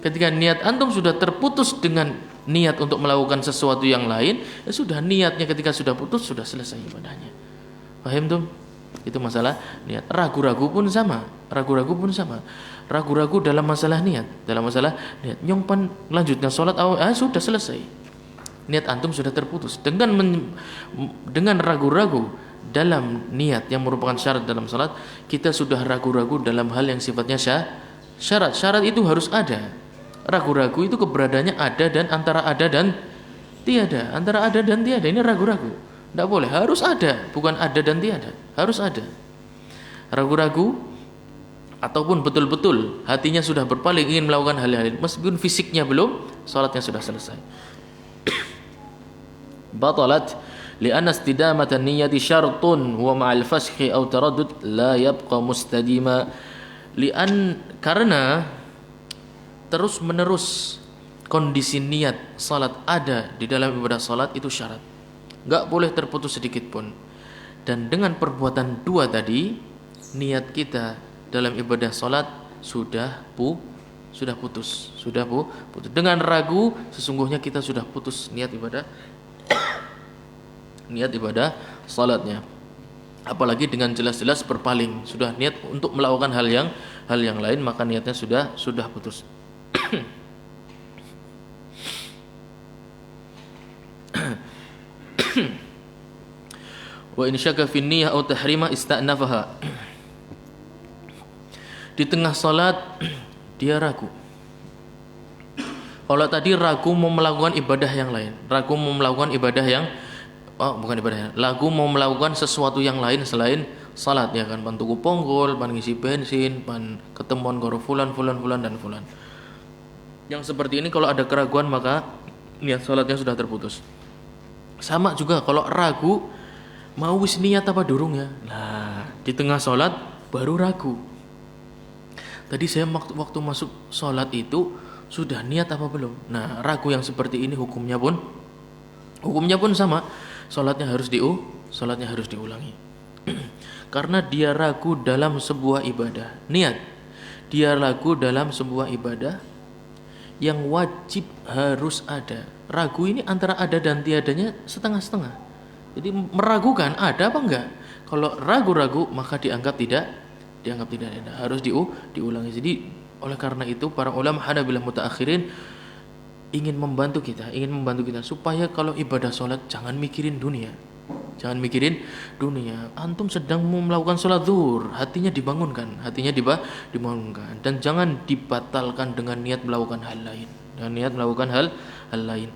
Ketika niat antum sudah terputus dengan niat untuk melakukan sesuatu yang lain, ya sudah, niatnya ketika sudah putus sudah selesai ibadahnya. Paham tuh? Itu masalah niat. Ragu-ragu pun sama. Ragu-ragu dalam masalah niat. Nyongpan lanjutnya sholat sudah selesai. Niat antum sudah terputus. Dengan ragu-ragu dalam niat yang merupakan syarat dalam sholat, kita sudah ragu-ragu dalam hal yang sifatnya syarat. Syarat itu harus ada. Ragu-ragu itu keberadaannya ada dan antara ada dan tiada. Ini ragu-ragu. Tidak boleh, harus ada, bukan ada dan tiada. Harus ada. Ragu-ragu ataupun betul-betul hatinya sudah berpaling ingin melakukan hal-hal meskipun fisiknya belum, salatnya sudah selesai. Batalat li'anna istidamatan niyyati syartun wa ma'al fashi aw taraddud la yabqa mustadima. Karena terus menerus kondisi niat salat ada di dalam ibadah salat itu syarat, nggak boleh terputus sedikit pun. Dan dengan perbuatan dua tadi, niat kita dalam ibadah salat sudah putus. Dengan ragu sesungguhnya kita sudah putus niat ibadah salatnya. Apalagi dengan jelas-jelas berpaling, sudah niat untuk melakukan hal yang lain, maka niatnya sudah putus. Wa in syaka fi niyyah aw tahrima ista'nafaha. Di tengah salat dia ragu. Kalau tadi ragu mau melakukan ibadah yang lain, ragu mau melakukan sesuatu yang lain selain salat, ya kan, pan tuku ponggol, pan ngisi bensin, pan ketemuan karo fulan dan fulan. Yang seperti ini kalau ada keraguan maka niat salatnya sudah terputus. Sama juga kalau ragu mau wis niat apa durung ya. Nah, di tengah salat baru ragu. Tadi saya waktu masuk salat itu sudah niat apa belum? Nah, ragu yang seperti ini hukumnya pun sama. Salatnya harus diulangi. Karena dia ragu dalam sebuah ibadah. Niat. Dia ragu dalam sebuah ibadah yang wajib harus ada. Ragu ini antara ada dan tiadanya setengah-setengah. Jadi meragukan ada apa enggak. Kalau ragu-ragu maka dianggap tidak ada. Harus diulangi. Jadi oleh karena itu para ulama Hanabilah mutaakhirin ingin membantu kita supaya kalau ibadah sholat jangan mikirin dunia. Jangan mikirin dunia. Antum sedang mau melakukan sholat zuhur, hatinya dibangunkan, dibangunkan, dan jangan dibatalkan dengan niat melakukan hal lain. Dengan niat melakukan hal lain.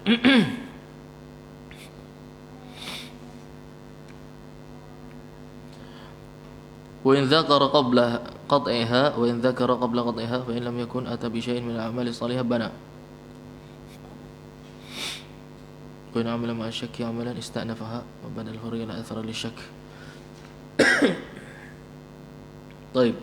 Wa in dzakara qabla qat'iha fa in lam yakun ata bi syai'in min al-a'mali shalihah bana. Wa in 'amila ma'a syakki 'amalan ista'nafaha wa badal hurri la athara li syak. Baik.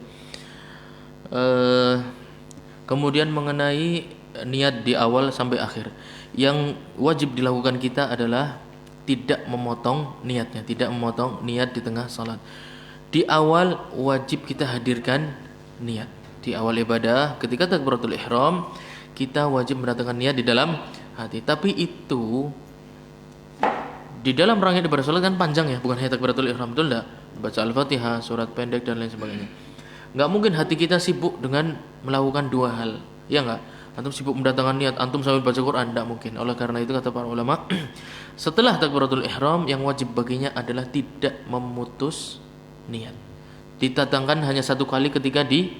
Kemudian mengenai niat di awal sampai akhir. Yang wajib dilakukan kita adalah tidak memotong niatnya, tidak memotong niat di tengah salat. Di awal wajib kita hadirkan niat. Di awal ibadah ketika takbiratul ihram kita wajib mendatangkan niat di dalam hati. Tapi itu di dalam rangkaian ibadah salat kan panjang ya, bukan hanya takbiratul ihram, betul enggak? Baca Al-Fatihah, surat pendek dan lain sebagainya. Enggak mungkin hati kita sibuk dengan melakukan dua hal. Ya enggak? Antum sibuk mendatangkan niat, antum sambil baca Quran, enggak mungkin. Oleh karena itu kata para ulama, setelah takbiratul ihram yang wajib baginya adalah tidak memutus niat. Ditatangkan hanya satu kali ketika di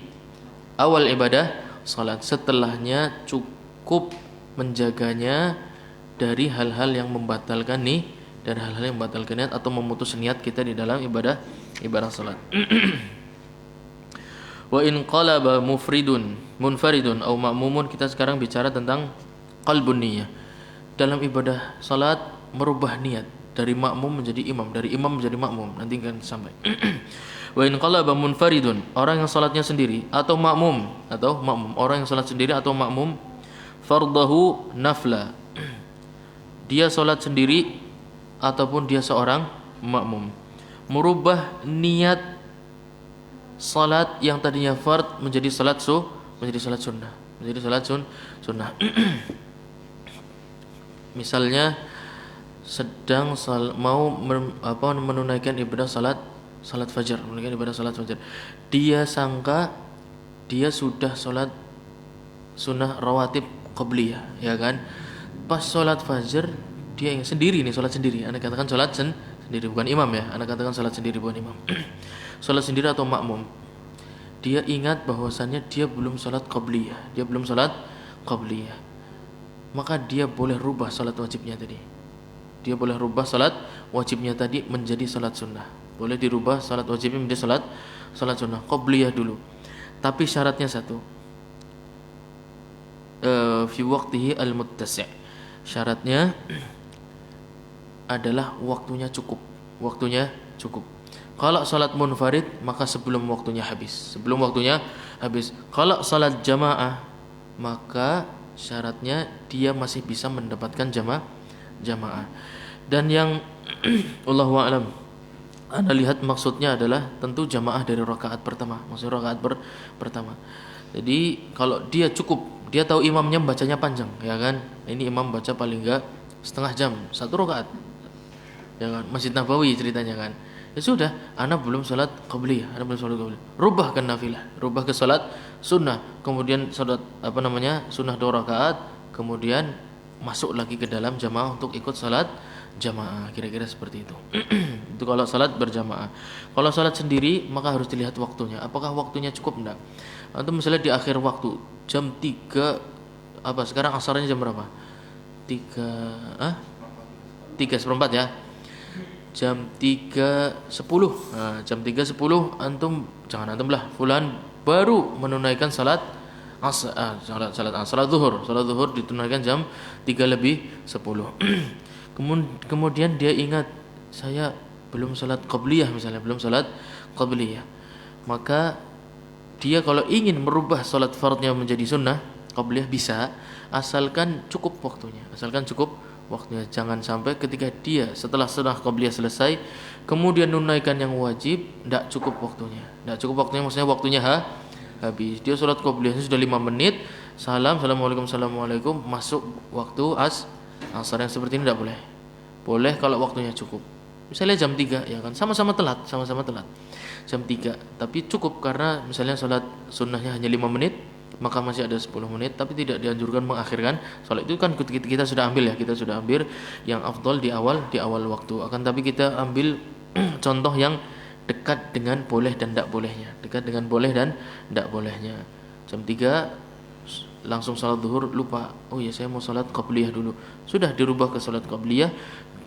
awal ibadah salat. Setelahnya cukup menjaganya dari hal-hal yang membatalkan dari hal-hal yang membatalkan niat atau memutus niat kita di dalam ibadah salat. Wa in qalaba munfaridun atau ma'mumun, kita sekarang bicara tentang qalbun niyah. Dalam ibadah salat merubah niat dari makmum menjadi imam, dari imam menjadi makmum. Nanti kan sampai. Wa in qalaba munfaridun, orang yang salatnya sendiri atau makmum, orang yang salat sendiri atau makmum, fardahu nafla. Dia salat sendiri ataupun dia seorang makmum, merubah niat salat yang tadinya fard menjadi salat sunnah. Misalnya sedang mau menunaikan ibadah salat fajar, dia sangka dia sudah salat sunnah rawatib qabliyah, ya kan? Pas salat fajar dia yang sendiri nih, salat sendiri. Anda katakan salat sendiri, bukan imam ya. Anda katakan salat sendiri, bukan imam. Salat sendiri atau makmum. Dia ingat bahwasannya dia belum salat qabliyah, maka dia boleh rubah salat wajibnya tadi. Dia boleh rubah salat wajibnya tadi menjadi salat sunnah. Boleh dirubah salat wajibnya menjadi salat sunnah qabliyah dulu. Tapi syaratnya satu. Fi waqtihi al-muttasi'. Syaratnya adalah waktunya cukup. Kalau salat munfarid maka sebelum waktunya habis. Kalau salat jamaah maka syaratnya dia masih bisa mendapatkan jamaah. Dan yang Allahu a'lam, Anda lihat maksudnya adalah tentu jamaah dari rakaat pertama. Maksudnya rakaat pertama. Jadi kalau dia cukup, dia tahu imamnya bacanya panjang, ya kan? Ini imam baca paling enggak setengah jam, satu rakaat. Ya kan? Masjid Nabawi ceritanya kan. Ya sudah, ana belum salat qabliyah, rubah ke nafilah, rubah ke salat sunnah, kemudian salat sunnah 2 rakaat, kemudian masuk lagi ke dalam jamaah untuk ikut salat jamaah, kira-kira seperti itu. Itu kalau salat berjamaah. Kalau salat sendiri maka harus dilihat waktunya, apakah waktunya cukup enggak. Atau misalnya di akhir waktu jam 3 sekarang asarnya jam berapa? 3:04 ya. Jam 3:10. Nah, jam 3:10 fulan baru menunaikan salat zuhur ditunaikan jam 3:10. Kemudian dia ingat, saya belum salat qabliyah misalnya, maka dia kalau ingin merubah salat fardnya menjadi sunnah qabliyah bisa, asalkan cukup waktunya. Jangan sampai ketika dia setelah sunnah qabliyah selesai kemudian menunaikan yang wajib, tidak cukup waktunya maksudnya waktunya habis. Dia salat qabliyahnya sudah 5 menit, assalamualaikum, masuk waktu asar. Yang seperti ini tidak boleh kalau waktunya cukup. Misalnya jam 3 ya kan, sama-sama telat jam 3, tapi cukup karena misalnya salat sunnahnya hanya 5 menit, maka masih ada 10 menit, tapi tidak dianjurkan mengakhirkan salat. Itu kan kita sudah ambil ya, kita sudah ambil yang afdal di awal waktu. Akan tapi kita ambil contoh yang dekat dengan boleh dan tidak bolehnya, dekat dengan boleh dan tidak bolehnya. Jam 3 langsung salat zuhur, lupa, oh ya saya mau salat qabliyah dulu, sudah dirubah ke salat qabliyah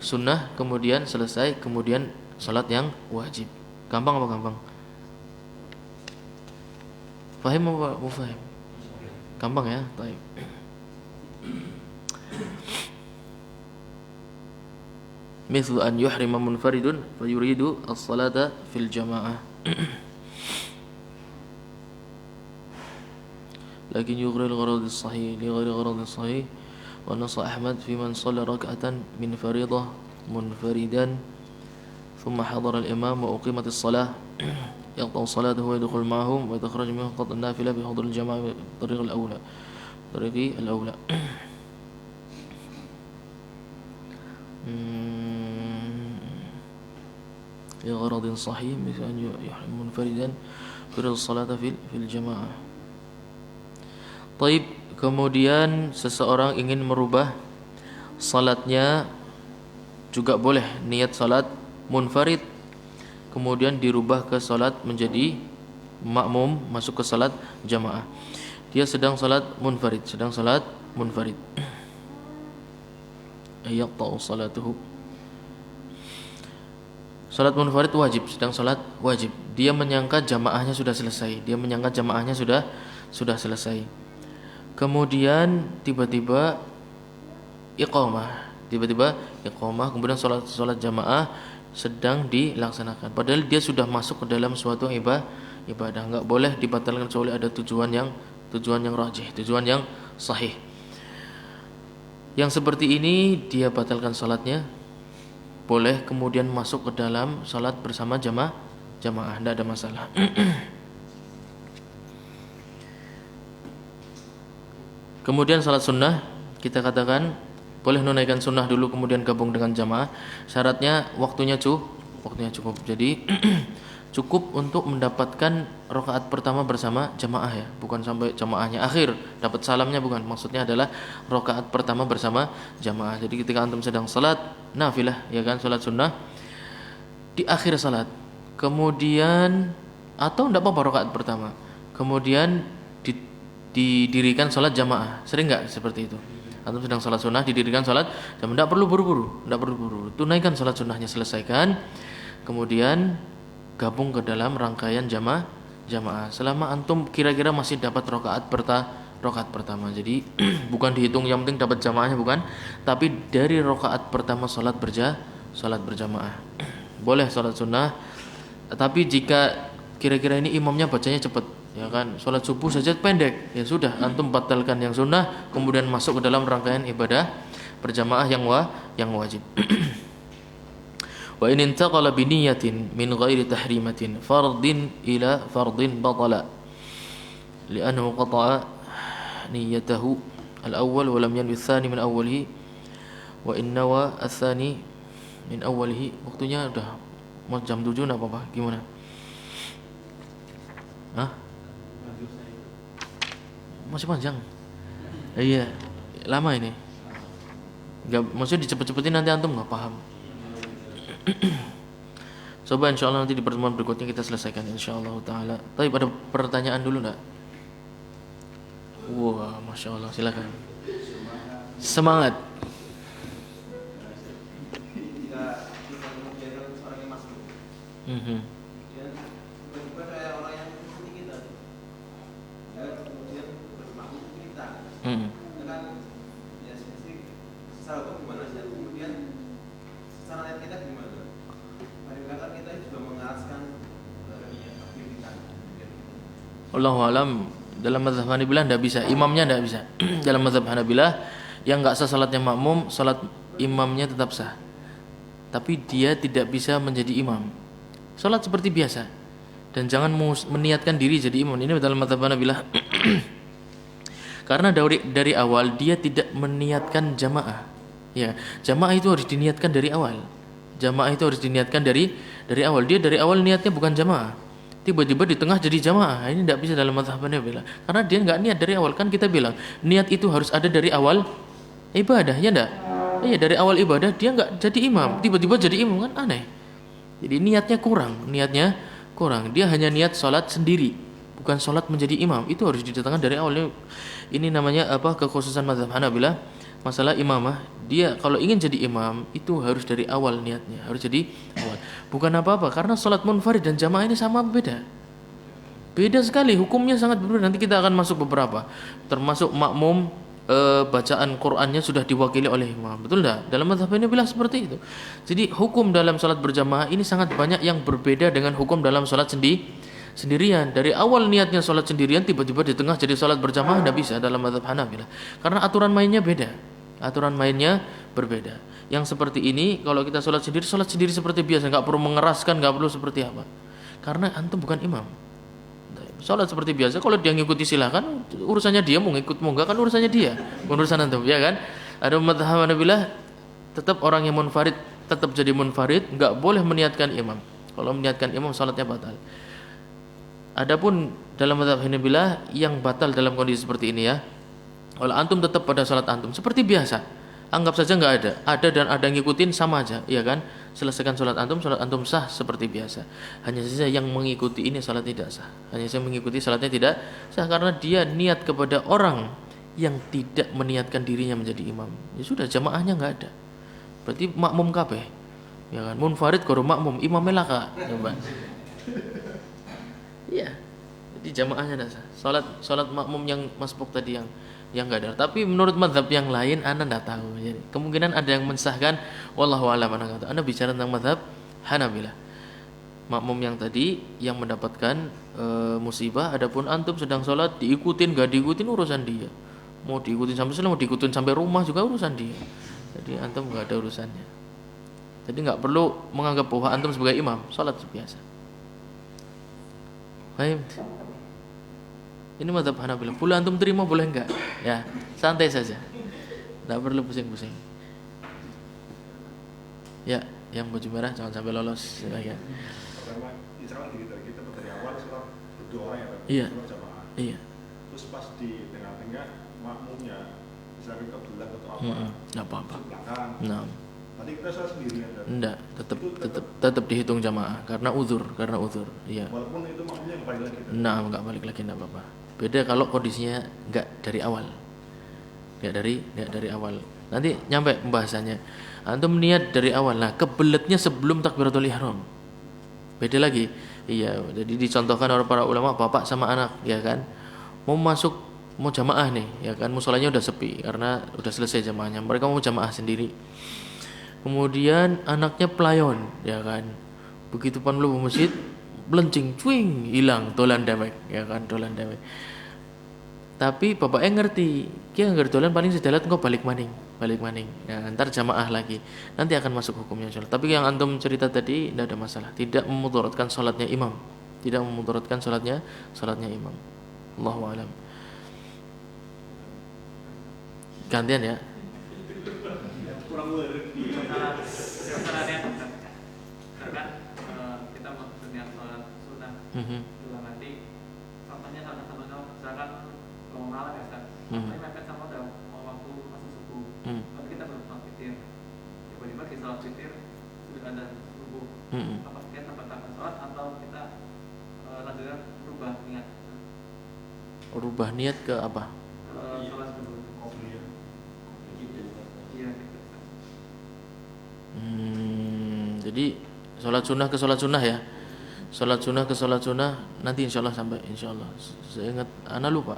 sunnah, kemudian selesai, kemudian salat yang wajib. Gampang apa gampang? Fahim apa mufahim? Gampang ya, baik. Mithlu an yuhrima munfaridun fayuridu as-salata fil jamaah. Lakin yughril gharad as-sahih li ghairi gharad as-sahih wa nassa Ahmad fi man shalla rak'atan min faridah munfaridan thumma hadara al-imam wa uqimat as-salah yaqta salatahu wa yadkhul ma'ahum wa yatakhraj minhu qat an-nafilah bi hudur al-jamaah bi tariq al-awla tariqi al-awla. لغرض صحيح مثل أن يحرم منفردا فرض الصلاة في الجماعة. Taib, kemudian seseorang ingin merubah salatnya juga boleh, niat salat munfarid kemudian dirubah ke salat menjadi makmum, masuk ke salat jamaah. Dia sedang salat munfarid, yaqta'u salatuhu. Salat munfarid wajib, sedang salat wajib. Dia menyangka jamaahnya sudah selesai. Selesai. Kemudian tiba-tiba iqamah, kemudian salat jamaah sedang dilaksanakan. Padahal dia sudah masuk ke dalam suatu ibadah. Enggak boleh dibatalkan kecuali ada tujuan yang rajih, tujuan yang sahih. Yang seperti ini dia batalkan salatnya. Boleh kemudian masuk ke dalam salat bersama jamaah, tidak ada masalah. Kemudian salat sunnah, kita katakan boleh menunaikan sunnah dulu kemudian gabung dengan jamaah. Syaratnya waktunya cukup. Jadi cukup untuk mendapatkan rakaat pertama bersama jamaah ya, bukan sampai jamaahnya akhir dapat salamnya, bukan. Maksudnya adalah rakaat pertama bersama jamaah. Jadi ketika antum sedang salat nafilah ya kan, salat sunnah di akhir salat, kemudian atau tidak apa-apa rakaat pertama, kemudian didirikan salat jamaah. Sering enggak seperti itu? Antum sedang salat sunnah didirikan salat jamaah, tidak perlu buru-buru, tunaikan salat sunnahnya, selesaikan, kemudian gabung ke dalam rangkaian jamaah. Selama antum kira-kira masih dapat rakaat pertama. Jadi bukan dihitung yang penting dapat jamaahnya, bukan, tapi dari rakaat pertama salat berjamaah. Boleh salat sunnah, tapi jika kira-kira ini imamnya bacanya cepat, ya kan, salat subuh saja pendek, ya sudah antum batalkan yang sunnah kemudian masuk ke dalam rangkaian ibadah berjamaah yang wajib. Wa in intaqala bi niyatin min ghairi tahrimatin fardin ila fardin batala li'annahu qata'a niyyatahu al-awwal wa lam yanwi ats-tsani min awwalihi wa in nawa ats-tsani min awwalihi. Waktunya udah mau jam 7 enggak apa-apa, gimana? Masih panjang. Iya, lama ini. Enggak, maksudnya dicepet-cepetin nanti antum enggak paham. Coba insyaallah nanti di pertemuan berikutnya kita selesaikan insyaallah taala. Tapi ada pertanyaan dulu enggak? Wah, Masya Allah, silakan. Semangat. Allahu alam, dalam mazhab Hanabilah tidak bisa, imamnya tidak bisa. Dalam mazhab Hanabilah yang enggak sah salatnya makmum, salat imamnya tetap sah. Tapi dia tidak bisa menjadi imam. Salat seperti biasa dan jangan meniatkan diri jadi imam. Ini dalam mazhab Hanabilah. Karena dari awal dia tidak meniatkan jamaah. Ya, jamaah itu harus diniatkan dari awal. Jamaah itu harus diniatkan dari awal. Dia dari awal niatnya bukan jamaah. tiba-tiba di tengah jadi jamaah. Ini tidak bisa dalam mazhab Hanabilah. Karena dia nggak niat dari awal. Kan kita bilang niat itu harus ada dari awal ibadah, ya enggak? Iya, dari awal ibadah dia nggak jadi imam, tiba-tiba jadi imam, kan aneh. Jadi niatnya kurang. Dia hanya niat sholat sendiri, bukan sholat menjadi imam. Itu harus didatangkan dari awal. Ini namanya apa? Kekhususan mazhab Hanabilah. Masalah imamah, dia kalau ingin jadi imam itu harus dari awal niatnya, harus jadi awal. Bukan apa-apa, karena sholat munfarid dan jamaah ini sama beda. Beda sekali, hukumnya sangat berbeda. Nanti kita akan masuk beberapa, termasuk makmum bacaan Qur'annya sudah diwakili oleh imam. Betul enggak? Dalam mazhab ini bilang seperti itu. Jadi hukum dalam sholat berjamaah ini sangat banyak yang berbeda dengan hukum dalam sholat sendirian. Dari awal niatnya sholat sendirian, tiba-tiba di tengah jadi sholat berjamaah, tidak bisa dalam mazhab Hanabilah. Karena aturan mainnya beda. Aturan mainnya berbeda. Yang seperti ini, kalau kita sholat sendiri seperti biasa, nggak perlu mengeraskan, nggak perlu seperti apa. Karena antum bukan imam. Sholat seperti biasa, kalau dia ngikuti silakan, urusannya dia, mau ngikut mau enggak kan urusannya dia, urusan antum, ya kan? Ada mazhab Hanabilah, tetap orang yang munfarid tetap jadi munfarid, nggak boleh meniatkan imam. Kalau meniatkan imam, sholatnya batal. Adapun dalam mazhab Hanabilah yang batal dalam kondisi seperti ini ya, kalau antum tetap pada sholat antum seperti biasa, anggap saja nggak ada dan ada yang ngikutin sama aja, ya kan? Selesaikan sholat antum sah seperti biasa. Hanya saja yang mengikuti ini sholat tidak sah. Hanya saja mengikuti sholatnya tidak sah karena dia niat kepada orang yang tidak meniatkan dirinya menjadi imam. Ya sudah, jamaahnya nggak ada. Berarti makmum kabeh, ya kan? Munfarid karo makmum, imamnya laka, coba. Iya. Jadi jamaahnya tidak sah. Sholat makmum yang masbuk tadi yang enggak ada. Tapi menurut mazhab yang lain ana enggak tahu. Jadi kemungkinan ada yang mensahkan, wallahu a'lam. Ana bicara tentang mazhab Hanabilah. Makmum yang tadi yang mendapatkan musibah, adapun antum sedang sholat diikutin enggak diikutin urusan dia. Mau diikutin sampai selama, mau diikutin sampai rumah juga urusan dia. Jadi antum enggak ada urusannya. Jadi enggak perlu menganggap bahwa antum sebagai imam, sholat biasa. Baik. Ini mazhab Hanabilah. Boleh antum terima, boleh enggak? Ya, santai saja. Enggak perlu pusing-pusing. Ya, yang baju merah jangan sampai lolos. Ya. Pertama, misalkan kita dari awal sholat berdua orang ya, Iya. jamaah. Iya. Terus pas di tengah-tengah makmumnya, misalkan kebetulan atau apa? Enggak apa-apa. Belakang. Nah. Nanti kita sholat sendirian. Enggak, tetap dihitung jamaah karena uzur. Iya. Walaupun itu makmumnya balik lagi. Nah, enggak balik lagi enggak apa-apa. Beda kalau kondisinya enggak dari awal. Enggak dari awal. Nanti nyampe pembahasannya. Antum niat dari awal. Nah, kebeletnya sebelum takbiratul ihram. Beda lagi. Iya, jadi dicontohkan oleh para ulama, bapak sama anak, ya kan. Mau jamaah nih, ya kan. Musholanya udah sepi karena udah selesai jamaahnya. Mereka mau jamaah sendiri. Kemudian anaknya pelayon, ya kan. Begitu pan mlebu masjid, blencing, cuing, hilang, dolan dewek, ya kan, dolan dewek. Tapi bapaknya ngerti, dia ngerti dolan paling sedalat engko balik maning. Nah, ntar jamaah lagi. Nanti akan masuk hukumnya insyaallah. Tapi yang antum cerita tadi tidak ada masalah, tidak memudaratkan salatnya imam. Tidak memudaratkan salatnya imam. Allahu a'lam. Gantian ya. Kurang kesalahannya karena kita berniat sholat sunnah juga nanti contohnya sama-sama misalkan mau malam ya Ustaz, tapi mepet sama udah mau waktu masuk subuh, tapi kita belum sholat witir, tiba-tiba di sholat witir sudah ada subuh, apa kita batalkan sholat atau kita lanjutkan rubah niat ke apa? Sholat subuh. Jadi sholat sunnah ke sholat sunnah ya. Sholat sunnah ke sholat sunnah nanti insyaallah sampai insyaallah. Saya ingat, ana lupa.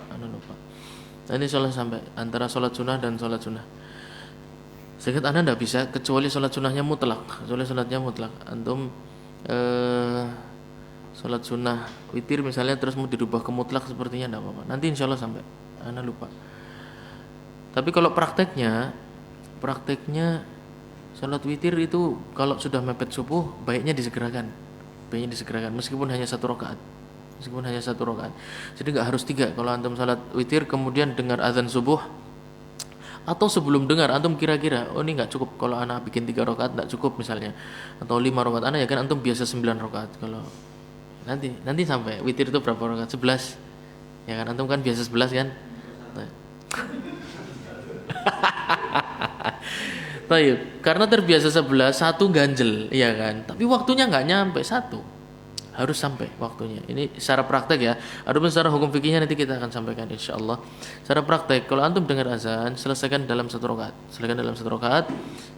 Nanti insyaallah sampai antara sholat sunnah dan sholat sunnah. Saya ingat ana tidak bisa kecuali sholat sunnahnya mutlak. Antum sholat sunnah witir misalnya terus mau dirubah ke mutlak sepertinya tidak apa-apa. Nanti insyaallah sampai. Ana lupa. Tapi kalau prakteknya sholat witir itu kalau sudah mepet subuh baiknya disegerakan meskipun hanya satu rakaat. Jadi nggak harus 3. Kalau antum sholat witir kemudian dengar azan subuh atau sebelum dengar antum kira-kira ini nggak cukup, kalau anak bikin 3 rakaat nggak cukup misalnya, atau 5 rakaat, anak ya kan antum biasa 9 rakaat. Kalau Nanti sampai witir itu berapa rakaat? 11. Ya kan antum kan biasa 11 kan? Nah. Baik, karena terbiasa 11, satu ganjel, iya kan? Tapi waktunya nggak nyampe satu, harus sampai waktunya. Ini secara praktek ya. Adapun secara hukum fikihnya nanti kita akan sampaikan insya Allah. Secara praktek, kalau antum dengar azan, selesaikan dalam 1 rakaat,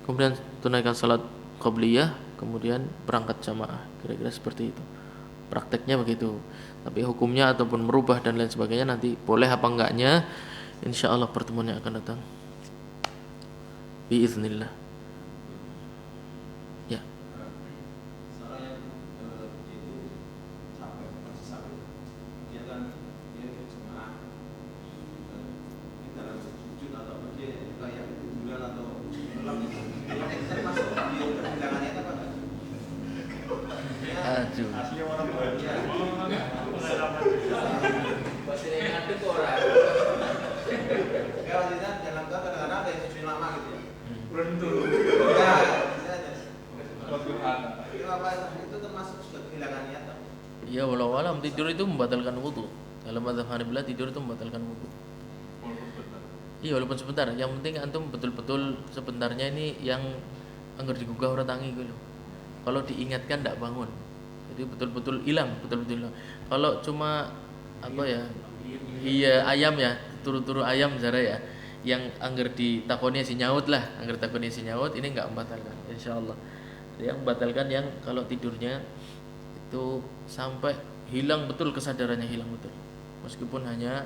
kemudian tunaikan salat qabliyah, kemudian berangkat jamaah. Kira-kira seperti itu. Prakteknya begitu. Tapi hukumnya ataupun merubah dan lain sebagainya nanti boleh apa enggaknya, insya Allah pertemuan yang akan datang. Biiznillah. Ya. Aduh. Asli orang baik. Ya walau alam tidur itu membatalkan wudu. Dalam mazhab Hanabilah tidur itu membatalkan wudu. Iya walaupun sebentar. Yang penting antum betul-betul sebentarnya ini yang anggar digugah orang tangi gitu. Kalau diingatkan tidak bangun. Jadi betul-betul hilang. Kalau cuma apa ya? Iya ayam ya, turu-turu ayam zara ya. Yang anggar ditakoni si nyaut lah, anggar takoni si nyaut ini enggak membatalkan insyaallah. Yang membatalkan yang kalau tidurnya itu sampai hilang betul kesadarannya, hilang betul. Meskipun hanya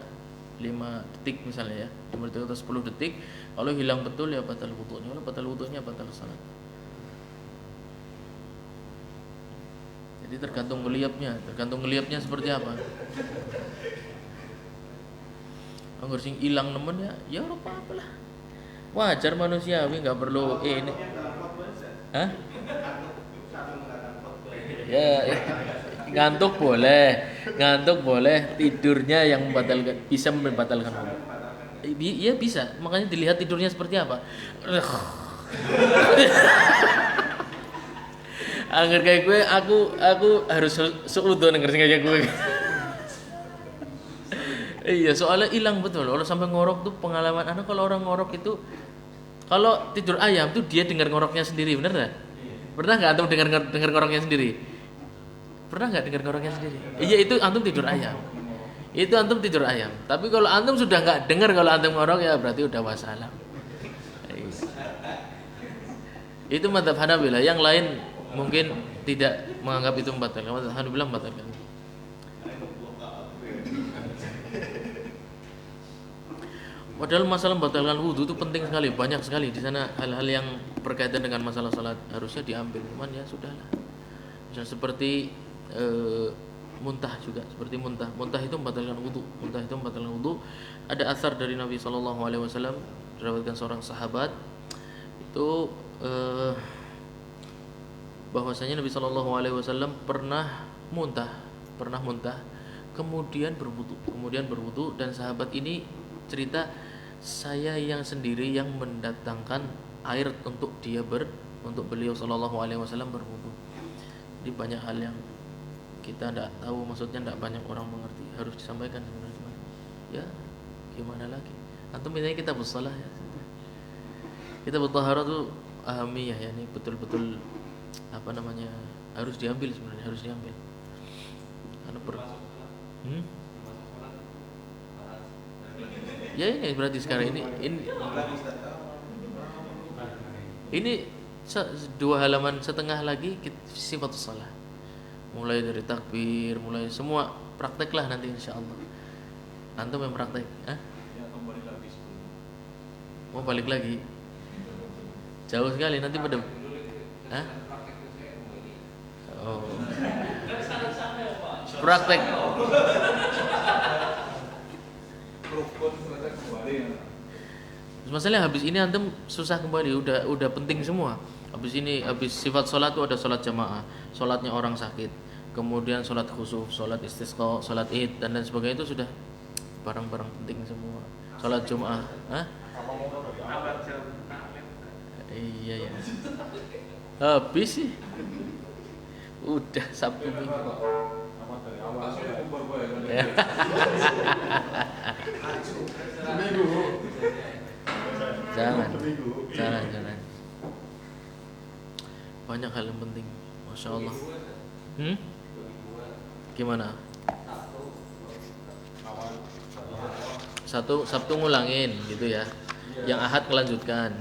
5 detik misalnya ya, 5 detik atau 10 detik, kalau hilang betul ya batal wudunya. Kalau batal wudunya batal salat. Jadi tergantung ngeliapnya seperti apa. Anggur sing ilang nemen ya ora apa-apa lah. Wajar manusiawi, enggak perlu ini. Hah? Ya, ngantuk boleh, tidurnya yang bisa membatalkan wudu. Iya bisa, makanya dilihat tidurnya seperti apa. Angger kayak gue, aku harus seudon angger sing kayak gue. Iya, soalnya hilang betul. Kalau sampai ngorok tuh pengalaman anak, kalau orang ngorok itu kalau tidur ayam tuh dia dengar ngoroknya sendiri, bener enggak? Pernah enggak antum dengar ngoroknya sendiri? Pernah enggak dengar ngoroknya sendiri? Iya, itu antum tidur ayam. Itu antum tidur ayam. Tapi kalau antum sudah enggak dengar kalau antum ngorok ya berarti udah wassalam. Itu mazhab Hanabilah, yang lain mungkin tidak menganggap itu membatalkan. Mazhab Hanabilah membatalkan. Padahal masalah membatalkan wudu itu penting sekali, banyak sekali di sana hal-hal yang berkaitan dengan masalah salat harusnya diambil, cuman ya sudahlah. Misalnya seperti muntah juga, seperti muntah itu membatalkan wudu. Ada asar dari Nabi SAW diriwayatkan seorang sahabat itu bahwasanya Nabi SAW pernah muntah, kemudian berwudu dan sahabat ini cerita, saya yang sendiri yang mendatangkan air untuk beliau SAW berwudu. Jadi banyak hal yang kita tidak tahu, maksudnya tidak banyak orang mengerti, harus disampaikan sebenarnya. Ya gimana lagi, antum ini kita bersalah ya, kita bertaharah tuh ahamiyah ya, ini betul-betul apa namanya harus diambil sebenarnya, karena ya ini berarti sekarang ini 2 halaman setengah lagi sifat shalah, mulai dari takbir, mulai semua praktek lah nanti insyaallah. Antum yang praktek, mau balik lagi jauh sekali nanti pada praktek. Masalahnya habis ini antum susah kembali, udah penting semua. Habis sifat sholat itu ada sholat jamaah, sholatnya orang sakit, kemudian sholat khusuf, sholat istisqa, sholat id dan lain sebagainya, itu sudah barang-barang penting semua. Sholat Jumat, iya ya. Habis sih, udah Sabtu Minggu. Sama dari awal sampai Ya. seminggu. Jangan. Seminggu. Jangan. Banyak hal yang penting. Masya Allah. Gimana? Sabtu ngulangin gitu ya. Yang Ahad melanjutkan.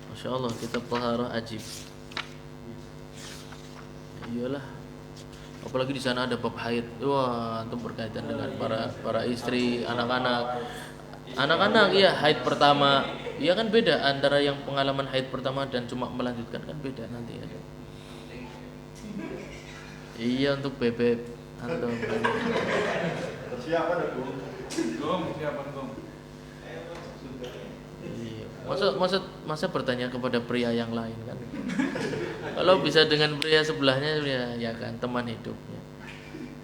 Masya Allah, kitab Taharah ajib. Iyalah. Apalagi di sana ada bab haid. Wah, itu berkaitan dengan para istri, anak-anak. Anak-anak ya haid pertama. Ya kan beda antara yang pengalaman haid pertama dan cuma melanjutkan kan beda nanti ya. Iya untuk bebek atau Siapa ada Gum? Siapa Gum? iya. Masa bertanya kepada pria yang lain kan? Kalau bisa dengan pria sebelahnya ya kan teman hidupnya.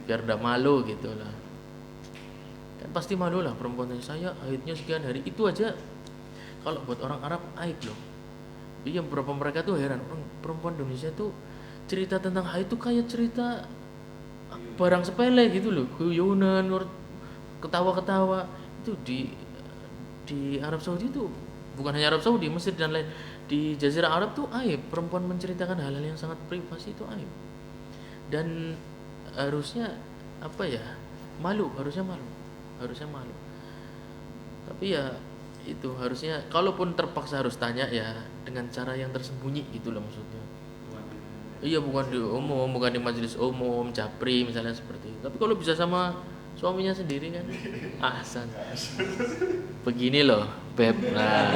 Biar tidak malu gitu lah. Kan pasti malu lah perempuan saya haidnya sekian hari itu aja. Kalau buat orang Arab aib loh. Iya beberapa mereka tuh heran perempuan Indonesia tuh cerita tentang haid tuh kayak cerita barang sepele gitu loh, guyonan, ketawa-ketawa. Itu di Arab Saudi tuh bukan hanya Arab Saudi, Mesir dan lain di Jazirah Arab tuh aib perempuan menceritakan hal-hal yang sangat privasi itu aib. Dan harusnya apa ya? Harusnya malu. Tapi ya itu harusnya kalaupun terpaksa harus tanya ya dengan cara yang tersembunyi gitu loh maksudnya. Iya bukan di umum, bukan di majelis umum, japri misalnya seperti itu. Tapi kalau bisa sama suaminya sendiri kan, ahsan. Begini loh, beb. Nah.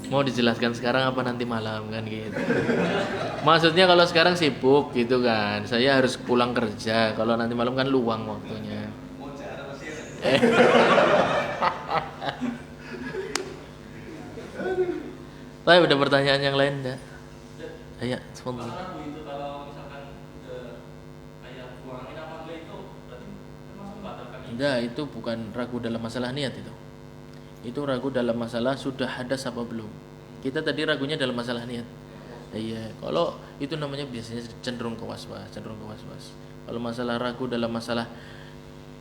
Mau dijelaskan sekarang apa nanti malam kan gitu. Maksudnya kalau sekarang sibuk gitu kan, saya harus pulang kerja. Kalau nanti malam kan luang waktunya. Tapi ada pertanyaan yang lain enggak? Ayo, spontan. Enggak, itu bukan ragu dalam masalah niat itu. Itu ragu dalam masalah sudah hadas apa belum. Kita tadi ragunya dalam masalah niat. Iya, kalau itu namanya biasanya cenderung ke was-was. Kalau masalah ragu dalam masalah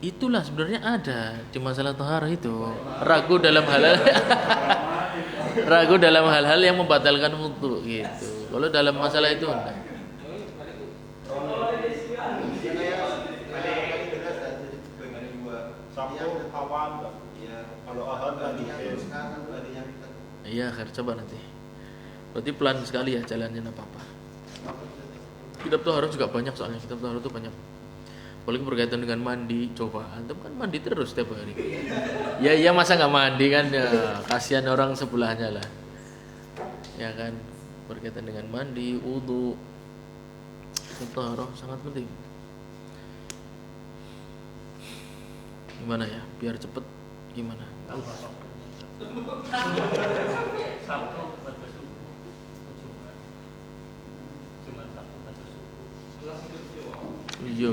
itulah sebenarnya ada di masalah taharah itu. Ragu dalam hal-hal yang membatalkan wudu gitu. Kalau dalam masalah itu enggak. Sabtu awal enggak? Kalau Ahad lanjutin. Iya, coba nanti. Berarti pelan sekali ya jalannya apa-apa. Kitab taharah juga banyak soalnya. Kitab taharah itu banyak. Apalagi berkaitan dengan mandi, coba antum kan mandi terus setiap hari. Ya masa nggak mandi kan ya, kasihan orang sebelahnya lah. Ya kan berkaitan dengan mandi, wudu, taharah sangat penting. Gimana ya biar cepet gimana? Iya.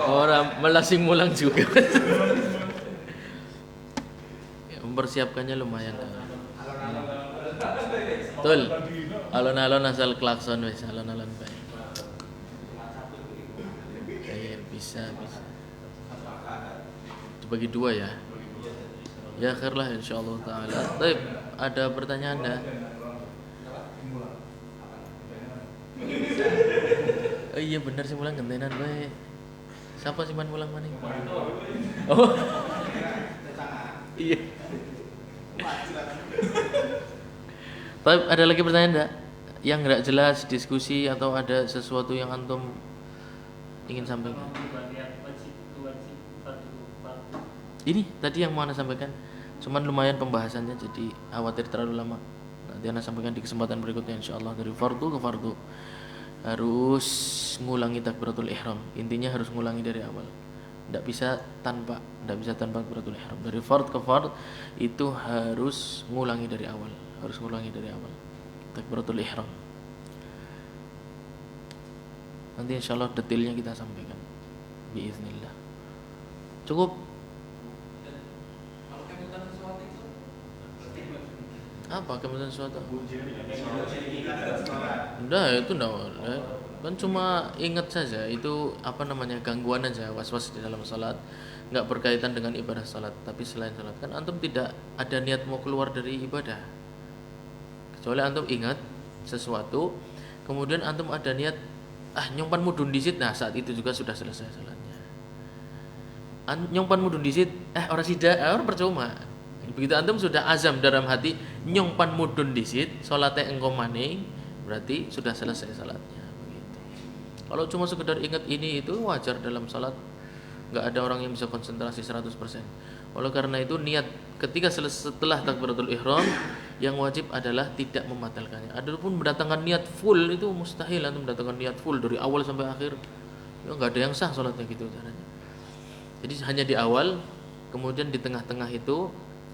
Orang melasing mulang juga. Ya, mempersiapkannya lumayan. Betul. Alon-alon asal klakson wes, alon-alon bae. Iya, bisa. Dibagi dua ya. Ya akhirlah insyaallah taala. Baik, ada pertanyaan enggak? Oh iya bener sih mulang gentenan bae. Siapa sih mulang maning? Oh. Iya. Tapi ada lagi pertanyaan enggak? Yang enggak jelas diskusi atau ada sesuatu yang antum ingin sampaikan? Ini tadi yang mau Anda sampaikan. Cuman lumayan pembahasannya jadi khawatir terlalu lama. Nanti Anda sampaikan di kesempatan berikutnya insyaallah dari fardu ke fardu. Harus ngulangi takbiratul ihram. Intinya harus ngulangi dari awal. Tidak bisa tanpa takbiratul ihram. Dari fard ke fard itu harus ngulangi dari awal. Takbiratul ihram. Nanti insyaallah detailnya kita sampaikan. Biiznillah. Cukup. Apa kemudian sesuatu? Sholat. Udah itu enggak boleh. Kan cuma ingat saja itu apa namanya gangguan aja was-was di dalam salat, nggak berkaitan dengan ibadah salat. Tapi selain salat kan antum tidak ada niat mau keluar dari ibadah, kecuali antum ingat sesuatu, kemudian antum ada niat nyompan mudun disit, nah saat itu juga sudah selesai salatnya. Nyompan mudun disit, orang sida, orang percuma. Begitu antum sudah azam dalam hati nyompan mudun disit, salatnya engko maning, berarti sudah selesai salatnya. Begitu. Kalau cuma sekedar ingat ini itu wajar dalam salat, nggak ada orang yang bisa konsentrasi 100%. Oleh karena itu niat ketika setelah takbiratul ihram yang wajib adalah tidak membatalkannya. Adapun mendatangkan niat full itu mustahil antum mendatangkan niat full dari awal sampai akhir. Ya nggak ada yang sah salatnya gitu caranya. Jadi hanya di awal, kemudian di tengah-tengah itu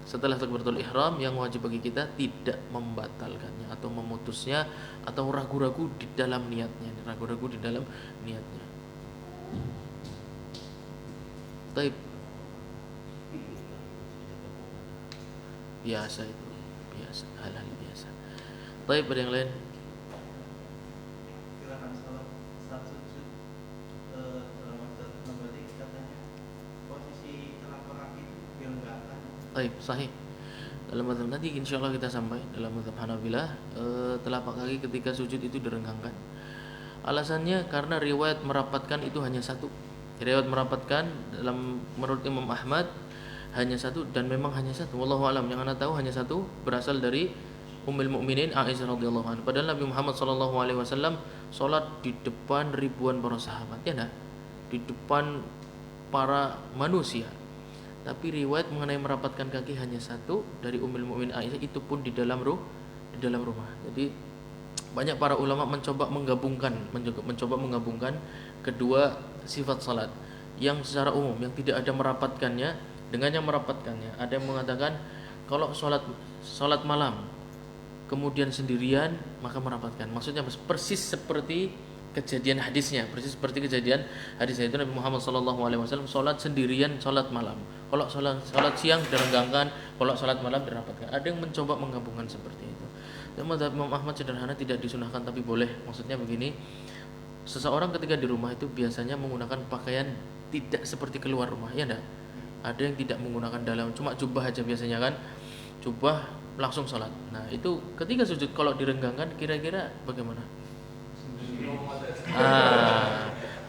setelah takbiratul ihram yang wajib bagi kita tidak membatalkannya atau memutusnya atau ragu-ragu di dalam niatnya, Taib. Biasa itu, biasa, hal-hal biasa. Taib, ada yang lain? Gerakan salat sujud dalam mazhab Hambali katanya posisi telapak kaki itu dilenggangkan. Taib, sahih. Dalam mazhab nanti insyaallah kita sampai dalam mazhab Hanabilah telapak kaki ketika sujud itu direnggangkan. Alasannya karena riwayat merapatkan itu hanya satu. Riwayat merapatkan dalam menurut Imam Ahmad hanya satu dan memang hanya satu. Wallahu alam, yang ana tahu hanya satu, berasal dari Ummul Mukminin Aisyah radhiyallahu anha. Padahal Nabi Muhammad sallallahu alaihi wasallam salat di depan ribuan para sahabat, ya enggak? Di depan para manusia. Tapi riwayat mengenai merapatkan kaki hanya satu dari Ummul Mukminin Aisyah, itu pun di dalam rumah. Jadi banyak para ulama mencoba menggabungkan kedua sifat salat yang secara umum yang tidak ada merapatkannya dengan yang merapatkannya. Ada yang mengatakan kalau salat malam kemudian sendirian maka merapatkan. Maksudnya persis seperti kejadian hadisnya itu Nabi Muhammad SAW salat sendirian salat malam. Kalau salat siang direnggangkan, kalau salat malam dirapatkan. Ada yang mencoba menggabungkan seperti itu. Dan mazhab Imam Ahmad sederhana, tidak disunahkan tapi boleh. Maksudnya begini, seseorang ketika di rumah itu biasanya menggunakan pakaian tidak seperti keluar rumah, ya enggak? Ada yang tidak menggunakan dalam, cuma jubah aja biasanya kan, jubah langsung sholat. Nah itu ketika sujud kalau direnggangkan kira-kira bagaimana?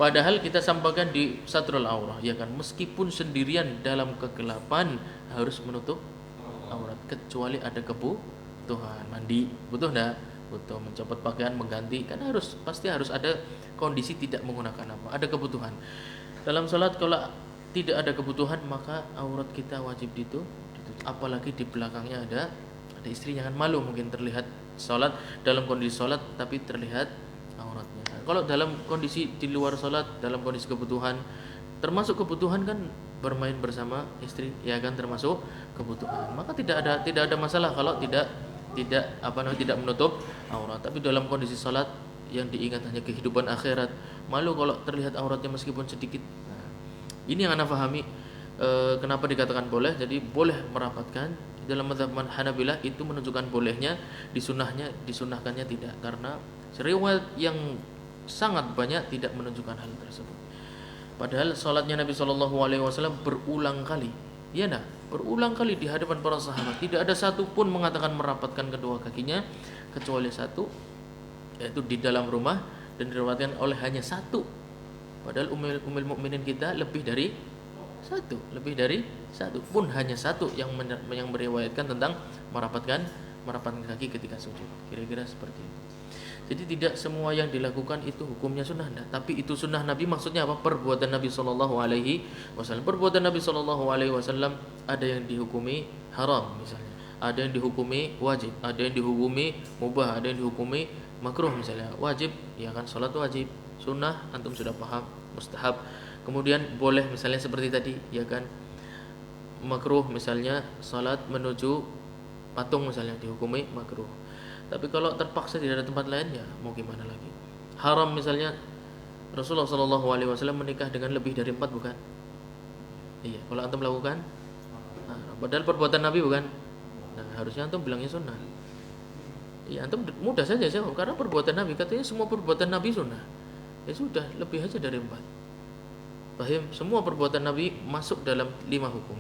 Padahal kita sampaikan di satrul aurah, ya kan, meskipun sendirian dalam kegelapan harus menutup aurat, kecuali ada kebutuhan mandi, butuh enggak? Butuh mencopot pakaian, mengganti, kan pasti harus ada kondisi tidak menggunakan apa, ada kebutuhan. Dalam sholat kalau tidak ada kebutuhan maka aurat kita wajib ditutup. Apalagi di belakangnya ada istri, jangan malu mungkin terlihat sholat dalam kondisi sholat tapi terlihat auratnya. Kalau dalam kondisi di luar sholat, dalam kondisi kebutuhan, termasuk kebutuhan kan bermain bersama istri, ya kan, termasuk kebutuhan, maka tidak ada masalah kalau tidak menutup aurat. Tapi dalam kondisi sholat yang diingat hanya kehidupan akhirat, malu kalau terlihat auratnya meskipun sedikit. Ini yang anda pahami kenapa dikatakan boleh. Jadi boleh merapatkan. Dalam mazhab Hanabilah itu menunjukkan bolehnya, disunahkannya tidak, karena riwayat yang sangat banyak tidak menunjukkan hal tersebut. Padahal salatnya Nabi SAW berulang kali, ya nah, berulang kali di hadapan para sahabat. Tidak ada satu pun mengatakan merapatkan kedua kakinya kecuali satu, yaitu di dalam rumah, dan diriwayatkan oleh hanya satu. Padahal Ummul Mukminin kita lebih dari satu pun hanya satu yang meriwayatkan tentang merapatkan kaki ketika sujud. Kira-kira seperti itu. Jadi tidak semua yang dilakukan itu hukumnya sunnah, tapi itu sunnah Nabi. Maksudnya apa? Perbuatan Nabi Shallallahu Alaihi Wasallam. Perbuatan Nabi Shallallahu Alaihi Wasallam ada yang dihukumi haram misalnya, ada yang dihukumi wajib, ada yang dihukumi mubah, ada yang dihukumi makruh misalnya. Wajib, ya kan, salat wajib. Sunnah antum sudah paham, mustahab. Kemudian boleh misalnya seperti tadi, ya kan. Makruh misalnya salat menuju patung misalnya dihukumi makruh. Tapi kalau terpaksa tidak ada tempat lain, ya mau gimana lagi. Haram misalnya Rasulullah SAW menikah dengan lebih dari 4, bukan? Iya, kalau antum melakukan, padahal perbuatan Nabi bukan. Nah, harusnya antum bilangnya sunnah. Ya antum mudah saja jawab karena perbuatan Nabi, katanya semua perbuatan Nabi sunnah. Ya sudah, lebih aja dari 4. Paham? Semua perbuatan Nabi masuk dalam 5 hukum.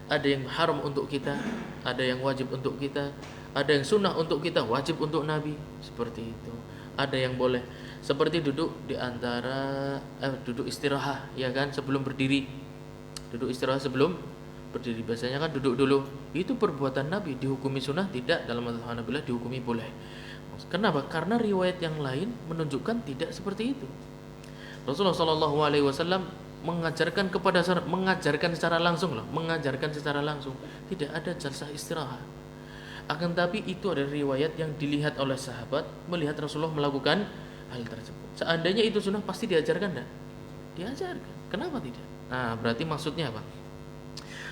Ada yang haram untuk kita, ada yang wajib untuk kita, ada yang sunnah untuk kita, wajib untuk Nabi, seperti itu. Ada yang boleh seperti duduk di antara duduk istirahat, ya kan, sebelum berdiri. Duduk istirahat sebelum berdiri, biasanya kan duduk dulu. Itu perbuatan Nabi, dihukumi sunnah tidak, dalam mazhab Hanabilah dihukumi boleh. Kenapa? Karena riwayat yang lain menunjukkan tidak seperti itu. Rasulullah SAW mengajarkan mengajarkan secara langsung loh, mengajarkan secara langsung, tidak ada jalsah istirahat. Akan tapi itu ada riwayat yang dilihat oleh sahabat, melihat Rasulullah melakukan hal tersebut. Seandainya itu sunnah pasti diajarkan enggak? Diajarkan. Kenapa tidak? Nah, berarti maksudnya apa?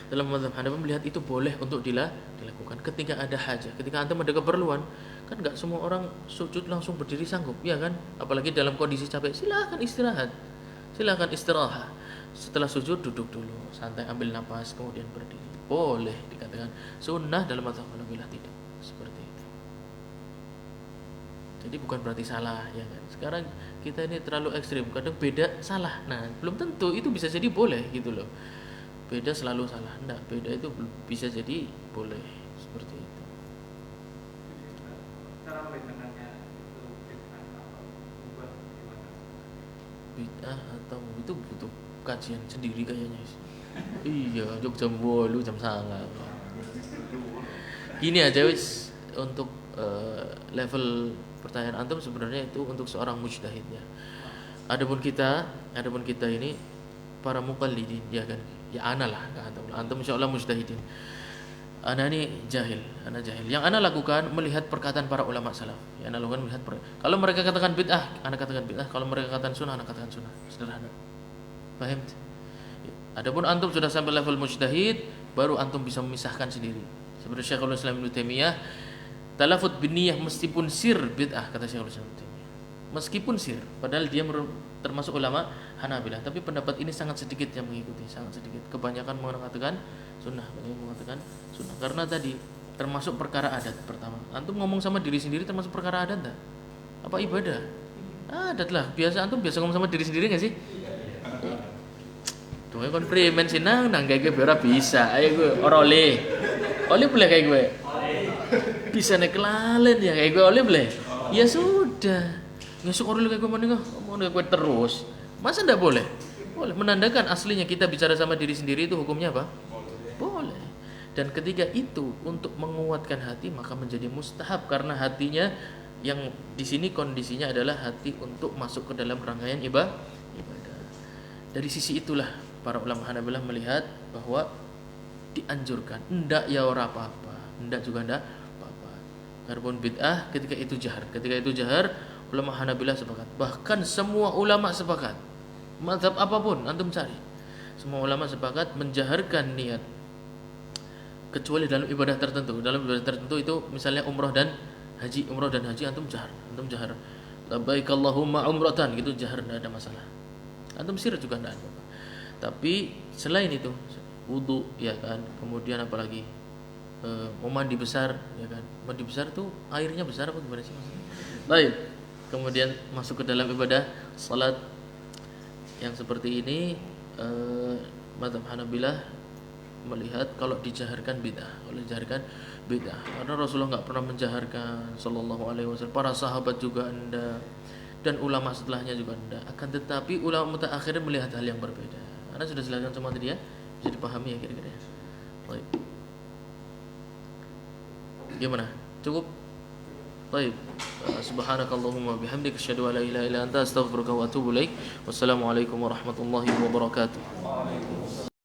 Dalam mazhab Hanafi melihat itu boleh untuk dilakukan ketika ada hajat, ketika antum ada keperluan. Kan enggak semua orang sujud langsung berdiri sanggup, ya kan? Apalagi dalam kondisi capek, silakan istirahat. Silakan istirahat. Setelah sujud duduk dulu, santai ambil napas kemudian berdiri. Boleh dikatakan sunnah dalam mazhab Hanafi tidak seperti itu. Jadi bukan berarti salah, ya kan? Sekarang kita ini terlalu ekstrim, kadang beda salah. Nah, belum tentu itu bisa jadi boleh gitu loh. Beda selalu salah. Enggak, beda itu bisa jadi boleh seperti itu. Cara membedakannya itu bid'ah atau mubah gimana? Bid'ah atau itu butuh kajian sendiri kayaknya. Iya, jam 8 jam 9. Gini aja wis untuk level pertanyaan antum sebenarnya itu untuk seorang mujtahid ya. Adapun kita ini para muqallidin ya kan. Ya ana lah, antum insyaallah mujtahidin. Ana ini jahil. Yang ana lakukan melihat perkataan para ulama salaf. Ya ana lakukan melihat kalau mereka katakan bid'ah, ana katakan bid'ah. Kalau mereka katakan sunnah, ana katakan sunnah. Sederhana. Paham? Adapun antum sudah sampai level mujtahid, baru antum bisa memisahkan sendiri. Seperti Syekhul Islam Ibnu Taimiyah, talafut binniyah meskipun sir bid'ah, kata Syekhul Islam Ibnu Taimiyah. Meskipun sir, padahal dia termasuk ulama Hanabilah, tapi pendapat ini sangat sedikit yang mengikuti, sangat sedikit. Kebanyakan mengatakan sunnah, karena tadi termasuk perkara adat pertama. Antum ngomong sama diri sendiri termasuk perkara adat enggak? Apa ibadah? Adat lah. Antum biasa ngomong sama diri sendiri enggak sih? Tuh kon premen sih nang kayak gue ora bisa. Ayo gue oleh boleh kayak gue. Bisa nek kelalen ya kayak gue oleh boleh. Ya sudah. Ngesuk oleh kayak gue ngomong gue terus. Masa enggak boleh? Boleh, menandakan aslinya kita bicara sama diri sendiri itu hukumnya apa? Boleh. Dan ketika itu untuk menguatkan hati maka menjadi mustahab karena hatinya yang di sini kondisinya adalah hati untuk masuk ke dalam rangkaian ibadah. Dari sisi itulah para ulama Hanabilah melihat bahwa dianjurkan. Ndak ya ora apa-apa, ndak juga ndak apa-apa. Karbon bid'ah ketika itu jahar, ulama Hanabilah sepakat. Bahkan semua ulama sepakat. Mazhab apapun antum cari. Semua ulama sepakat menjaharkan niat. Kecuali dalam ibadah tertentu. Dalam ibadah tertentu itu misalnya umrah dan haji antum jahar. Labbaik Allahumma umratan gitu jahar, enggak ada masalah. Antum sir juga enggak ada. Tapi selain itu wudu ya kan, kemudian apalagi mau mandi besar ya kan. Mandi besar tuh airnya besar apa gimana sih maksudnya? Baik. Kemudian masuk ke dalam ibadah salat yang seperti ini mazhab Hanabilah melihat kalau dijaharkan bid'ah. Karena Rasulullah enggak pernah menjaharkan sallallahu alaihi wasallam. Para sahabat juga enggak. Dan ulama setelahnya juga enggak. Akan tetapi ulama mutaakhirin melihat hal yang berbeda. Anda sudah jelaskan semua tadi ya, bisa dipahami ya kira-kira. Baik. Gimana? Cukup? Baik. Subhanakallahumma bihamdika asyhadu an la ilaha illa anta astaghfiruka wa atubu ilaik. Wassalamualaikum warahmatullahi wabarakatuh.